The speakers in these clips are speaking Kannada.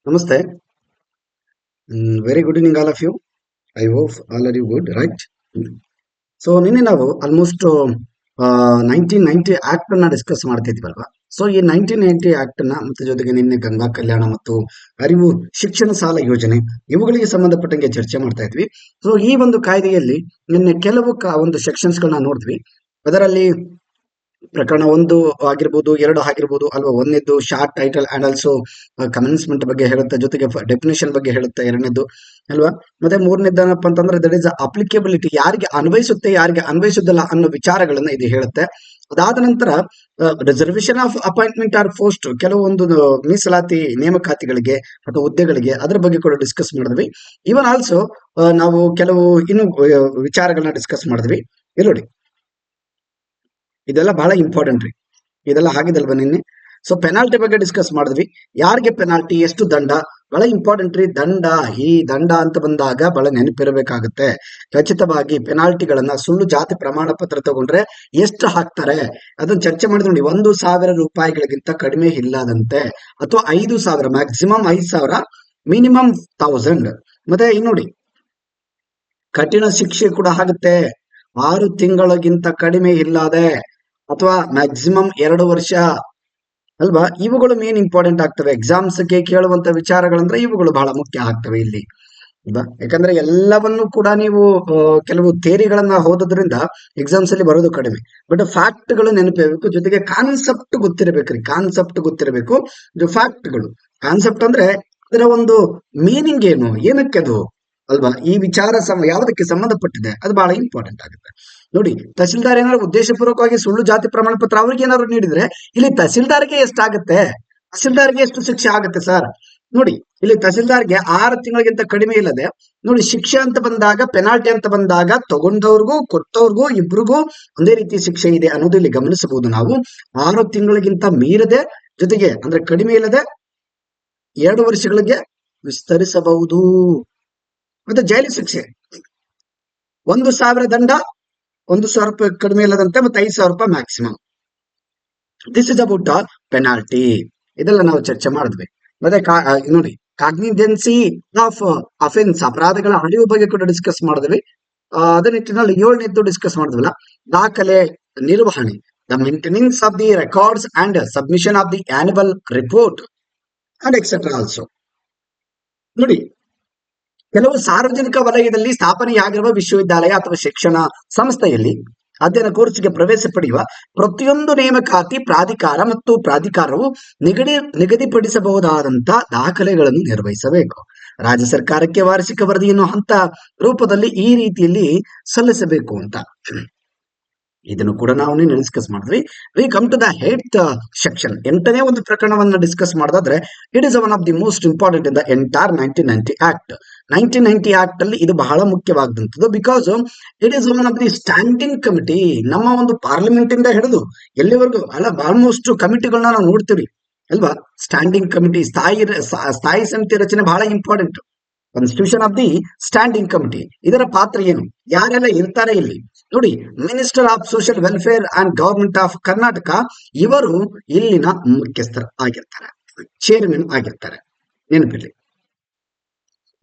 Namaste. Very good evening, all of you. I hope all are you good, right? So ನಿನ್ನೆ ನಾವು ಆಲ್ಮೋಸ್ಟ್ 1990 ಆಕ್ಟ್ ಅನ್ನ ಡಿಸ್ಕಸ್ ಮಾಡ್ತಿದ್ವಲ್ವಾ. ಸೊ ಈ 1990 ಆಕ್ಟ್ ನ ಮತ್ತೆ ಜೊತೆಗೆ ನಿನ್ನೆ ಗಂಗಾ ಕಲ್ಯಾಣ ಮತ್ತು ಅರಿವು ಶಿಕ್ಷಣ ಸಾಲ ಯೋಜನೆ ಇವುಗಳಿಗೆ ಸಂಬಂಧಪಟ್ಟಂಗೆ ಚರ್ಚೆ ಮಾಡ್ತಾ ಇದ್ವಿ. ಸೊ ಈ ಒಂದು ಕಾಯ್ದೆಯಲ್ಲಿ ನಿನ್ನೆ ಕೆಲವು ಒಂದು ಸೆಕ್ಷನ್ಸ್ ಗಳನ್ನ ನೋಡಿದ್ವಿ. ಅದರಲ್ಲಿ ಪ್ರಕರಣ 1 ಆಗಿರ್ಬೋದು, 2 ಆಗಿರ್ಬೋದು ಅಲ್ವಾ. ಒಂದನೇದು short title and also commencement ಬಗ್ಗೆ ಹೇಳುತ್ತೆ, ಜೊತೆಗೆ ಡೆಫಿನೇಷನ್ ಬಗ್ಗೆ ಹೇಳುತ್ತೆ ಎರಡನೇದು ಅಲ್ವಾ. ಮತ್ತೆ ಮೂರನೇದೇನಪ್ಪ ಅಂತಂದ್ರೆ ದಟ್ ಇಸ್ ಅಪ್ಲಿಕೇಬಿಲಿಟಿ, ಯಾರಿಗೆ ಅನ್ವಯಿಸುತ್ತೆ ಯಾರಿಗೆ ಅನ್ವಯಿಸುದಿಲ್ಲ ಅನ್ನೋ ವಿಚಾರಗಳನ್ನ ಇದು ಹೇಳುತ್ತೆ. ಅದಾದ ನಂತರ reservation of appointment or post, ಕೆಲವೊಂದು ಮೀಸಲಾತಿ ನೇಮಕಾತಿಗಳಿಗೆ ಅಥವಾ ಹುದ್ದೆಗಳಿಗೆ ಅದ್ರ ಬಗ್ಗೆ ಕೂಡ ಡಿಸ್ಕಸ್ ಮಾಡಿದ್ವಿ. ಇವನ್ ಆಲ್ಸೋ ನಾವು ಕೆಲವು ಇನ್ನು ವಿಚಾರಗಳನ್ನ ಡಿಸ್ಕಸ್ ಮಾಡಿದ್ವಿ. ಇಲ್ಲಿ ನೋಡಿ, ಇದೆಲ್ಲ ಬಹಳ ಇಂಪಾರ್ಟೆಂಟ್ ರೀ. ಇದೆಲ್ಲ ಆಗಿದಲ್ವ ನಿನ್ನೆ. ಸೊ ಪೆನಾಲ್ಟಿ ಬಗ್ಗೆ ಡಿಸ್ಕಸ್ ಮಾಡಿದ್ವಿ. ಯಾರಿಗೆ ಪೆನಾಲ್ಟಿ, ಎಷ್ಟು ದಂಡ, ಬಹಳ ಇಂಪಾರ್ಟೆಂಟ್ ರೀ. ದಂಡ, ಈ ದಂಡ ಅಂತ ಬಂದಾಗ ಬಹಳ ನೆನಪಿರಬೇಕಾಗುತ್ತೆ. ಖಚಿತವಾಗಿ ಪೆನಾಲ್ಟಿಗಳನ್ನ ಸುಳ್ಳು ಜಾತಿ ಪ್ರಮಾಣ ಪತ್ರ ತಗೊಂಡ್ರೆ ಎಷ್ಟು ಹಾಕ್ತಾರೆ ಅದನ್ನ ಚರ್ಚೆ ಮಾಡಿದ್ ನೋಡಿ. 1,000 ರೂಪಾಯಿಗಳಿಗಿಂತ ಕಡಿಮೆ ಇಲ್ಲದಂತೆ, ಅಥವಾ 5,000, ಮ್ಯಾಕ್ಸಿಮಮ್ 5,000, ಮಿನಿಮಮ್ 1,000. ಮತ್ತೆ ನೋಡಿ, ಕಠಿಣ ಶಿಕ್ಷೆ ಕೂಡ ಆಗುತ್ತೆ. 6 ತಿಂಗಳಿಗಿಂತ ಕಡಿಮೆ ಇಲ್ಲದೆ, ಅಥವಾ ಮ್ಯಾಕ್ಸಿಮಮ್ 2 ವರ್ಷ ಅಲ್ವಾ. ಇವುಗಳು ಮೇನ್ ಇಂಪಾರ್ಟೆಂಟ್ ಆಗ್ತವೆ. ಎಕ್ಸಾಮ್ಸ್ಗೆ ಕೇಳುವಂತ ವಿಚಾರಗಳಂದ್ರೆ ಇವುಗಳು ಬಹಳ ಮುಖ್ಯ ಆಗ್ತವೆ ಇಲ್ಲಿ ಅಲ್ವಾ. ಯಾಕಂದ್ರೆ ಎಲ್ಲವನ್ನು ಕೂಡ ನೀವು ಕೆಲವು ಥಿಯರಿಗಳನ್ನ ಓದೋದ್ರಿಂದ ಎಕ್ಸಾಮ್ಸ್ ಅಲ್ಲಿ ಬರೋದು ಕಡಿಮೆ. ಬಟ್ ಫ್ಯಾಕ್ಟ್ಗಳು ನೆನಪಿರಬೇಕು, ಜೊತೆಗೆ ಕಾನ್ಸೆಪ್ಟ್ ಗೊತ್ತಿರಬೇಕ್ರಿ. ಕಾನ್ಸೆಪ್ಟ್ ಗೊತ್ತಿರಬೇಕು, ಫ್ಯಾಕ್ಟ್ಗಳು. ಕಾನ್ಸೆಪ್ಟ್ ಅಂದ್ರೆ ಅದರ ಒಂದು ಮೀನಿಂಗ್ ಏನು, ಏನಕ್ಕೆ ಅದು ಅಲ್ವಾ. ಈ ವಿಚಾರ ಯಾವುದಕ್ಕೆ ಸಂಬಂಧಪಟ್ಟಿದೆ ಅದು ಬಹಳ ಇಂಪಾರ್ಟೆಂಟ್ ಆಗುತ್ತೆ. ನೋಡಿ, ತಹಸೀಲ್ದಾರ್ ಏನಾದ್ರು ಉದ್ದೇಶಪೂರ್ವಕವಾಗಿ ಸುಳ್ಳು ಜಾತಿ ಪ್ರಮಾಣ ಪತ್ರ ಅವ್ರಿಗೆ ಏನಾದ್ರು ನೀಡಿದ್ರೆ ಇಲ್ಲಿ ತಹಸೀಲ್ದಾರ್ಗೆ ಎಷ್ಟಾಗುತ್ತೆ, ತಹಸೀಲ್ದಾರ್ಗೆ ಎಷ್ಟು ಶಿಕ್ಷೆ ಆಗುತ್ತೆ ಸರ್. ನೋಡಿ, ಇಲ್ಲಿ ತಹಸೀಲ್ದಾರ್ಗೆ 6 ತಿಂಗಳಿಗಿಂತ ಕಡಿಮೆ ಇಲ್ಲದೆ, ನೋಡಿ ಶಿಕ್ಷೆ ಅಂತ ಬಂದಾಗ, ಪೆನಾಲ್ಟಿ ಅಂತ ಬಂದಾಗ ತಗೊಂಡವ್ರಿಗೂ ಕೊಟ್ಟವ್ರಿಗೂ ಇಬ್ರಿಗೂ ಒಂದೇ ರೀತಿ ಶಿಕ್ಷೆ ಇದೆ ಅನ್ನೋದು ಇಲ್ಲಿ ಗಮನಿಸಬಹುದು ನಾವು. 6 ತಿಂಗಳಿಗಿಂತ ಮೀರದೆ, ಜೊತೆಗೆ ಅಂದ್ರೆ ಕಡಿಮೆ ಇಲ್ಲದೆ 2 ವರ್ಷಗಳಿಗೆ ವಿಸ್ತರಿಸಬಹುದು. ಮತ್ತೆ ಜೈಲು ಶಿಕ್ಷೆ 1,000 ದಂಡ, 1,000 ರೂಪಾಯಿ ಕಡಿಮೆ ಇಲ್ಲದಂತೆ, ಮತ್ತೆ 5,000 ರೂಪಾಯಿ maximum. This is about penalty. ಇದೆಲ್ಲ ನಾವು ಚರ್ಚೆ ಮಾಡಿದ್ವಿ. ಮತ್ತೆ ನೋಡಿ, ಕಾಗ್ನಿಜೆನ್ಸಿ ಆಫ್ ಅಫೆನ್ಸ್, ಅಪರಾಧಗಳ ಅರಿವು ಬಗ್ಗೆ ಕೂಡ ಡಿಸ್ಕಸ್ ಮಾಡಿದ್ವಿ. ಅದೇ ನಿಟ್ಟಿನಲ್ಲಿ 7ನೇದ್ದು ಡಿಸ್ಕಸ್ ಮಾಡಿದ್ವಲ್ಲ, ದಾಖಲೆ ನಿರ್ವಹಣೆ, the maintenance of the records and submission of the annual report and etcetera also. ನೋಡಿ, ಕೆಲವು ಸಾರ್ವಜನಿಕ ವಲಯದಲ್ಲಿ ಸ್ಥಾಪನೆಯಾಗಿರುವ ವಿಶ್ವವಿದ್ಯಾಲಯ ಅಥವಾ ಶಿಕ್ಷಣ ಸಂಸ್ಥೆಯಲ್ಲಿ ಅಧ್ಯಯನ ಕೋರ್ಸ್ಗೆ ಪ್ರವೇಶ ಪಡೆಯುವ ಪ್ರತಿಯೊಂದು ನೇಮಕಾತಿ ಪ್ರಾಧಿಕಾರ ಮತ್ತು ಪ್ರಾಧಿಕಾರವು ನಿಗದಿಪಡಿಸಬಹುದಾದಂತ ದಾಖಲೆಗಳನ್ನು ನಿರ್ವಹಿಸಬೇಕು. ರಾಜ್ಯ ಸರ್ಕಾರಕ್ಕೆ ವಾರ್ಷಿಕ ವರದಿಯನ್ನು ಹಂತ ರೂಪದಲ್ಲಿ ಈ ರೀತಿಯಲ್ಲಿ ಸಲ್ಲಿಸಬೇಕು ಅಂತ. ಇದನ್ನು ಕೂಡ ನಾವು ಡಿಸ್ಕಸ್ ಮಾಡಿದ್ವಿ. We come to the 8th section. 8ನೇ ಒಂದು ಪ್ರಕರಣವನ್ನು ಡಿಸ್ಕಸ್ ಮಾಡೋದಾದ್ರೆ, it is one of the most important in the entire 1990 act. 1990 act ಅಲ್ಲಿ ಇದು ಬಹಳ ಮುಖ್ಯವಾದಂಥದ್ದು. Because it is one of the standing committee. ನಮ್ಮ ಒಂದು ಪಾರ್ಲಿಮೆಂಟ್ ಇಂದ ಹಿಡಿದು ಎಲ್ಲಿವರೆಗೂ ಆಲ್ಮೋಸ್ಟ್ ಕಮಿಟಿಗಳನ್ನ ನಾವು ನೋಡ್ತೀವಿ ಅಲ್ವಾ. ಸ್ಟ್ಯಾಂಡಿಂಗ್ ಕಮಿಟಿ, ಸ್ಥಾಯಿ ಸಮಿತಿ ರಚನೆ ಬಹಳ important. Constitution of the standing committee, ಇದರ ಪಾತ್ರ ಏನು, ಯಾರೆಲ್ಲ ಇರ್ತಾರೆ ಇಲ್ಲಿ ನೋಡಿ. Minister of social welfare and government of Karnataka, ಇವರು ಇಲ್ಲಿನ ಮುಖ್ಯಸ್ಥರು ಆಗಿರ್ತಾರೆ, ಚೇರ್ಮನ್ ಆಗಿರ್ತಾರೆ, ನೆನಪಿರಲಿ.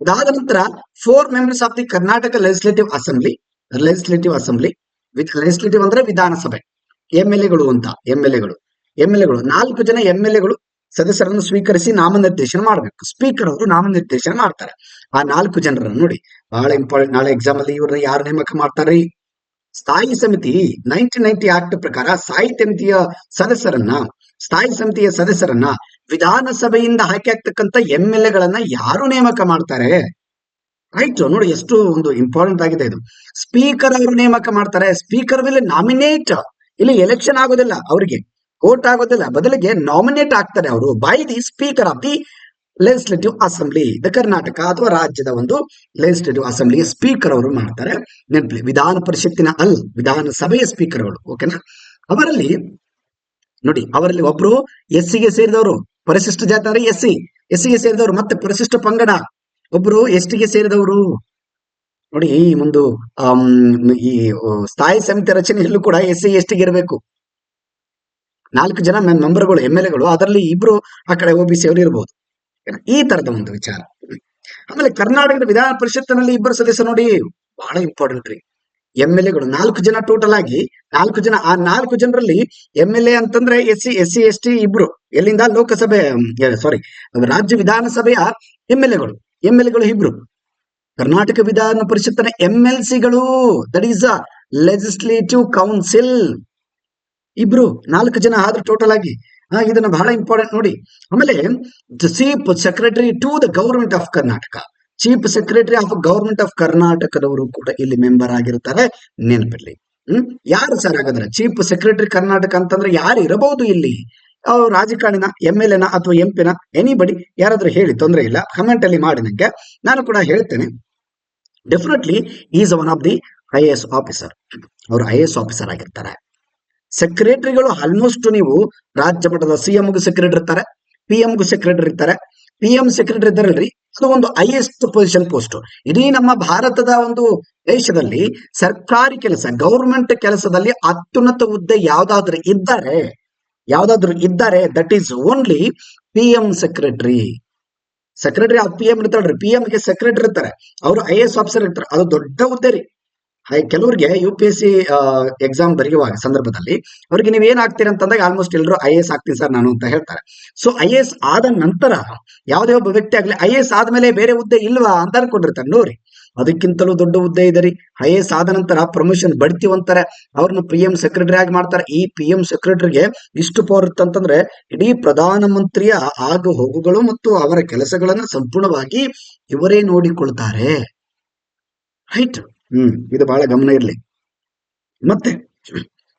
ಅದಾದ ನಂತರ 4 members of the Karnataka legislative assembly. Legislative ಅಂದ್ರೆ ವಿಧಾನಸಭೆ. ಎಂಎಲ್ಎಗಳು ಅಂತ, ಎಂಎಲ್ಎಗಳು 4 ಜನ ಎಂಎಲ್ಎಗಳು ಸದಸ್ಯರನ್ನು ಸ್ವೀಕರಿಸಿ ನಾಮನಿರ್ದೇಶನ ಮಾಡಬೇಕು. ಸ್ಪೀಕರ್ ಅವರು ನಾಮನಿರ್ದೇಶನ ಮಾಡ್ತಾರೆ ಆ 4 ಜನರನ್ನು. ನೋಡಿ, ಬಹಳ ಇಂಪಾರ್ಟೆಂಟ್. ನಾಳೆ ಎಕ್ಸಾಮ್ ಅಲ್ಲಿ ಇವ್ರನ್ನ ಯಾರು ನೇಮಕ ಮಾಡ್ತಾರೆ. ಸ್ಥಾಯಿ ಸಮಿತಿ 1990 ಆಕ್ಟ್ ಪ್ರಕಾರ ಸ್ಥಾಯಿ ಸಮಿತಿಯ ಸದಸ್ಯರನ್ನ ವಿಧಾನಸಭೆಯಿಂದ ಆಯ್ಕೆ ಆಗ್ತಕ್ಕಂಥ ಎಂಎಲ್ಎಗಳನ್ನ ಯಾರು ನೇಮಕ ಮಾಡ್ತಾರೆ. ರೈಟ್, ನೋಡಿ ಎಷ್ಟು ಒಂದು ಇಂಪಾರ್ಟೆಂಟ್ ಆಗಿದೆ ಇದು. ಸ್ಪೀಕರ್ ಅವರು ನೇಮಕ ಮಾಡ್ತಾರೆ. Speaker will nominate. ಇಲ್ಲಿ ಎಲೆಕ್ಷನ್ ಆಗೋದಿಲ್ಲ, ಅವರಿಗೆ ವೋಟ್ ಆಗೋದಿಲ್ಲ, ಬದಲಿಗೆ ನಾಮಿನೇಟ್ ಆಗ್ತಾರೆ ಅವರು by the speaker of the legislative assembly. The Karnataka ಅಥವಾ ರಾಜ್ಯದ ಒಂದು ಲೆಜಿಸ್ಲೇಟಿವ್ ಅಸೆಂಬ್ಲಿಯ ಸ್ಪೀಕರ್ ಅವರು ಮಾಡ್ತಾರೆ. ನೆನಪಿ, ವಿಧಾನ ಪರಿಷತ್ತಿನ ವಿಧಾನಸಭೆಯ ಸ್ಪೀಕರ್ ಅವರು. ಓಕೆನಾ. ಅವರಲ್ಲಿ ನೋಡಿ, ಅವರಲ್ಲಿ ಒಬ್ರು ಎಸ್ಸಿಗೆ ಸೇರಿದವರು, ಪರಿಶಿಷ್ಟ ಜಾತಿ ಅಂದ್ರೆ ಎಸ್ಸಿಗೆ ಸೇರಿದವರು, ಮತ್ತೆ ಪರಿಶಿಷ್ಟ ಪಂಗಡ ಒಬ್ರು ಎಸ್ಟಿಗೆ ಸೇರಿದವರು. ನೋಡಿ, ಈ ಒಂದು ಈ ಸ್ಥಾಯಿ ಸಮಿತಿ ರಚನೆಯಲ್ಲೂ ಕೂಡ ಎಸ್ಸಿ ಎಸ್ಟಿಗೆ ಇರಬೇಕು. 4 ಜನ ಮೆಂಬರ್ಗಳು, ಎಂಎಲ್ಎಗಳು, ಅದರಲ್ಲಿ ಇಬ್ರು ಆ ಕಡೆ OBC ಅವರು ಇರಬಹುದು. ಈ ತರದ ಒಂದು ವಿಚಾರ. ಆಮೇಲೆ ಕರ್ನಾಟಕದ ವಿಧಾನ ಪರಿಷತ್ತಿನಲ್ಲಿ ಇಬ್ಬರು ಸದಸ್ಯರು ನೋಡಿ, ಬಹಳ ಇಂಪಾರ್ಟೆಂಟ್ ರೀ. ಎಂ ಎಲ್ ಎಗಳು 4 ಜನ ಟೋಟಲ್ ಆಗಿ, 4 ಜನ. ಆ 4 ಜನರಲ್ಲಿ ಎಂ ಎಲ್ ಎ ಅಂತಂದ್ರೆ SC ST ಇಬ್ರು, ಎಲ್ಲಿಂದ ಲೋಕಸಭೆ, ಸಾರಿ, ರಾಜ್ಯ ವಿಧಾನಸಭೆಯ ಎಂ ಎಲ್ ಎಗಳು ಇಬ್ರು. ಕರ್ನಾಟಕ ವಿಧಾನ ಪರಿಷತ್ತಿನ MLCಗಳು, that is a legislative council, ಇಬ್ರು, 4 ಜನ ಆದ್ರೂ ಟೋಟಲ್ ಆಗಿ. ಇದನ್ನ ಬಹಳ ಇಂಪಾರ್ಟೆಂಟ್ ನೋಡಿ. ಆಮೇಲೆ chief secretary to the government of Karnataka, chief secretary of government of ಕರ್ನಾಟಕದವರು ಕೂಡ ಇಲ್ಲಿ ಮೆಂಬರ್ ಆಗಿರ್ತಾರೆ, ನೆನಪಿರ್ಲಿ. ಯಾರು ಸರ್ ಹಾಗಾದ್ರೆ ಚೀಫ್ ಸೆಕ್ರೆಟರಿ ಕರ್ನಾಟಕ ಅಂತಂದ್ರೆ ಯಾರು ಇರಬಹುದು ಇಲ್ಲಿ? ರಾಜಕಾರಣಿನ, MLA ಅಥವಾ MP ಎನಿಬಡಿ? ಯಾರಾದ್ರೂ ಹೇಳಿ, ತೊಂದರೆ ಇಲ್ಲ, ಕಮೆಂಟ್ ಅಲ್ಲಿ ಮಾಡಿ ನಂಗೆ, ನಾನು ಕೂಡ ಹೇಳ್ತೇನೆ. Definitely is one of the IAS officer. ಅವರು IAS ಆಫೀಸರ್ ಆಗಿರ್ತಾರೆ. ಸೆಕ್ರೆಟರಿಗಳು ಆಲ್ಮೋಸ್ಟ್ ನೀವು ರಾಜ್ಯ ಮಟ್ಟದ CMಗೂ ಸೆಕ್ರೆಟರಿ ಇರ್ತಾರೆ, PM ಗೂ ಸೆಕ್ರೆಟರಿ ಇರ್ತಾರೆ. PM ಸೆಕ್ರೆಟರಿ ಇದ್ದಾರಲ್ರಿ, ಅದು ಒಂದು ಹೈಯೆಸ್ಟ್ ಪೊಸಿಷನ್ ಪೋಸ್ಟ್. ಇಡೀ ನಮ್ಮ ಭಾರತದ ಒಂದು ದೇಶದಲ್ಲಿ ಸರ್ಕಾರಿ ಕೆಲಸ, ಗೌರ್ಮೆಂಟ್ ಕೆಲಸದಲ್ಲಿ ಅತ್ಯುನ್ನತ ಹುದ್ದೆ ಯಾವ್ದಾದ್ರು ಇದ್ದಾರೆ, that is only PM secretary. Secretary of PM ಇರ್ತಾಳ್ರಿ, PM ಗೆ ಸೆಕ್ರೆಟರಿ ಇರ್ತಾರೆ, ಅವರು IAS ಆಫೀಸರ್ ಇರ್ತಾರೆ. ಅದು ದೊಡ್ಡ ಹುದ್ದೆ ರೀ. ಕೆಲವರಿಗೆ UPSC ಎಕ್ಸಾಮ್ ಬರೆಯುವಾಗ ಸಂದರ್ಭದಲ್ಲಿ ಅವ್ರಿಗೆ ನೀವ್ ಏನ್ ಆಗ್ತೀರಿ ಅಂತಂದಾಗ ಆಲ್ಮೋಸ್ಟ್ ಎಲ್ಲರೂ IAS ಆಗ್ತೀನಿ ಸರ್ ನಾನು ಅಂತ ಹೇಳ್ತಾರೆ. ಸೊ IAS ಆದ ನಂತರ ಯಾವುದೇ ಒಬ್ಬ ವ್ಯಕ್ತಿ ಆಗ್ಲಿ, IAS ಆದ್ಮೇಲೆ ಬೇರೆ ಹುದ್ದೆ ಇಲ್ವಾ ಅಂತ ಅನ್ಕೊಂಡಿರ್ತಾರೆ. ನೋಡ್ರಿ, ಅದಕ್ಕಿಂತಲೂ ದೊಡ್ಡ ಹುದ್ದೆ ಇದೆ ರೀ. IAS ಆದ ನಂತರ ಪ್ರಮೋಷನ್ ಬಡ್ತೀವಂತಾರೆ, ಅವ್ರನ್ನ PM ಸೆಕ್ರೆಟರಿ ಆಗಿ ಮಾಡ್ತಾರೆ. ಈ PM ಸೆಕ್ರೆಟರಿಗೆ ಇಷ್ಟು ಪವರ್ ಇತ್ತಂತಂದ್ರೆ ಇಡೀ ಪ್ರಧಾನಮಂತ್ರಿಯ ಆಗು ಹೋಗುಗಳು ಮತ್ತು ಅವರ ಕೆಲಸಗಳನ್ನ ಸಂಪೂರ್ಣವಾಗಿ ಇವರೇ ನೋಡಿಕೊಳ್ತಾರೆ. ರೈಟ್. ಇದು ಬಹಳ ಗಮನ ಇರಲಿ. ಮತ್ತೆ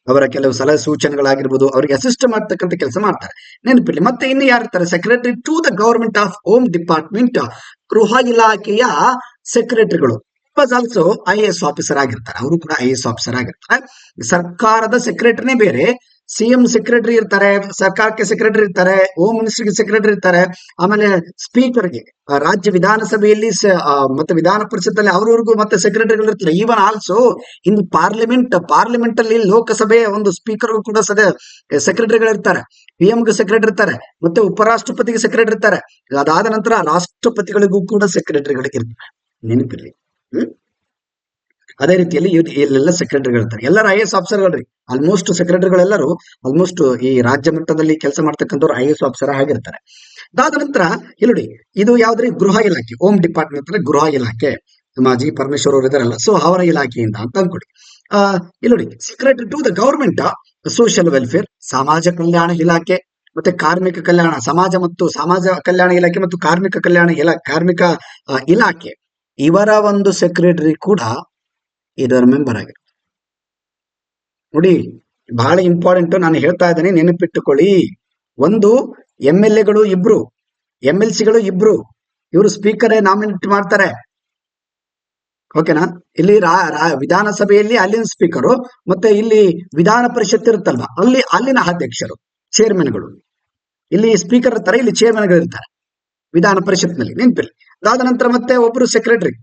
ಅವರ ಕೆಲವು ಸಲಹೆ ಸೂಚನೆಗಳಾಗಿರ್ಬೋದು, ಅವರಿಗೆ ಅಸಿಸ್ಟ್ ಮಾಡ್ತಕ್ಕಂಥ ಕೆಲಸ ಮಾಡ್ತಾರೆ, ನೆನಪಿರ್ಲಿ. ಮತ್ತೆ ಇನ್ನು ಯಾರಿರ್ತಾರೆ? Secretary to the government of home department, ಗೃಹ ಇಲಾಖೆಯ ಸೆಕ್ರೆಟರಿಗಳು ಆಲ್ಸೋ IAS ಆಫೀಸರ್ ಆಗಿರ್ತಾರೆ. ಅವರು ಕೂಡ IAS ಆಫೀಸರ್ ಆಗಿರ್ತಾರೆ. ಸರ್ಕಾರದ ಸೆಕ್ರೆಟರಿನೇ ಬೇರೆ, CM ಸೆಕ್ರೆಟರಿ ಇರ್ತಾರೆ, ಸರ್ಕಾರಕ್ಕೆ ಸೆಕ್ರೆಟರಿ ಇರ್ತಾರೆ, ಹೋಮ್ ಮಿನಿಸ್ಟರ್ಗೆ ಸೆಕ್ರೆಟರಿ ಇರ್ತಾರೆ, ಆಮೇಲೆ ಸ್ಪೀಕರ್ಗೆ, ರಾಜ್ಯ ವಿಧಾನಸಭೆಯಲ್ಲಿ ಮತ್ತೆ ವಿಧಾನ ಪರಿಷತ್ತಲ್ಲಿ ಅವ್ರವ್ರಿಗೂ ಮತ್ತೆ ಸೆಕ್ರೆಟರಿಗಳು ಇರ್ತಾರೆ. ಈವನ್ ಆಲ್ಸೋ ಇನ್ ಪಾರ್ಲಿಮೆಂಟ್ ಅಲ್ಲಿ ಲೋಕಸಭೆಯ ಒಂದು ಸ್ಪೀಕರ್ಗೂ ಕೂಡ ಸೆಕ್ರೆಟರಿಗಳು ಇರ್ತಾರೆ, PM ಗೂ ಸೆಕ್ರೆಟರಿ ಇರ್ತಾರೆ, ಮತ್ತೆ ಉಪರಾಷ್ಟ್ರಪತಿಗೆ ಸೆಕ್ರೆಟರಿ ಇರ್ತಾರೆ. ಅದಾದ ನಂತರ ರಾಷ್ಟ್ರಪತಿಗಳಿಗೂ ಕೂಡ ಸೆಕ್ರೆಟರಿಗಳು ಇರ್ತಾರೆ, ನೆನಪಿರ್ಲಿ. ಅದೇ ರೀತಿಯಲ್ಲಿ ಇಲ್ಲೆಲ್ಲ ಸೆಕ್ರೆಟರಿಗಳು ಇರ್ತಾರೆ. ಎಲ್ಲರೂ IAS ಆಫೀಸರ್ಗಳ್ರಿ. ಆಲ್ಮೋಸ್ಟ್ ಸೆಕ್ರೆಟರಿಗಳೆಲ್ಲರೂ ಆಲ್ಮೋಸ್ಟ್ ಈ ರಾಜ್ಯ ಮಟ್ಟದಲ್ಲಿ ಕೆಲಸ ಮಾಡ್ತಕ್ಕಂಥವ್ರು IAS ಆಫೀಸರ್ ಆಗಿರ್ತಾರೆ. ಅದಾದ ನಂತರ ಇಲ್ಲಿ ಇದು ಯಾವ್ದ್ರಿ? ಗೃಹ ಇಲಾಖೆ, ಹೋಮ್ ಡಿಪಾರ್ಟ್ಮೆಂಟ್ ಅಂದ್ರೆ ಗೃಹ ಇಲಾಖೆ. ನಮ್ಮ G. ಪರಮೇಶ್ವರ್ ಅವರು ಇದಾರಲ್ಲ, ಸೊ ಅವರ ಇಲಾಖೆಯಿಂದ ಅಂತ ಅನ್ಕೊಡಿ. ಇಲ್ಲಿ secretary to the government social welfare, ಸಮಾಜ ಕಲ್ಯಾಣ ಇಲಾಖೆ, ಮತ್ತೆ ಕಾರ್ಮಿಕ ಕಲ್ಯಾಣ, ಸಮಾಜ ಕಲ್ಯಾಣ ಇಲಾಖೆ ಮತ್ತು ಕಾರ್ಮಿಕ ಇಲಾಖೆ, ಇವರ ಒಂದು ಸೆಕ್ರೆಟರಿ ಕೂಡ ಇದರ ಮೆಂಬರ್ ಆಗಿರುತ್ತೆ. ನೋಡಿ, ಬಹಳ ಇಂಪಾರ್ಟೆಂಟ್, ನಾನು ಹೇಳ್ತಾ ಇದ್ದೇನೆ, ನೆನಪಿಟ್ಟುಕೊಳ್ಳಿ. ಒಂದು MLAಗಳು ಇಬ್ರು, MLCಗಳು ಇಬ್ರು, ಇವರು ಸ್ಪೀಕರ್ ನಾಮಿನೇಟ್ ಮಾಡ್ತಾರೆ. ಓಕೆನಾ? ಇಲ್ಲಿ ವಿಧಾನಸಭೆಯಲ್ಲಿ ಅಲ್ಲಿನ ಸ್ಪೀಕರು, ಮತ್ತೆ ಇಲ್ಲಿ ವಿಧಾನ ಪರಿಷತ್ ಇರುತ್ತಲ್ವಾ, ಅಲ್ಲಿನ ಅಧ್ಯಕ್ಷರು, ಚೇರ್ಮನ್ಗಳು. ಇಲ್ಲಿ ಸ್ಪೀಕರ್ ಇರ್ತಾರೆ, ಇಲ್ಲಿ ಚೇರ್ಮನ್ಗಳು ಇರ್ತಾರೆ ವಿಧಾನ ಪರಿಷತ್ನಲ್ಲಿ, ನೆನಪಿರ್ಲಿ. ಅದಾದ ನಂತರ ಮತ್ತೆ ಒಬ್ರು ಸೆಕ್ರೆಟರಿ,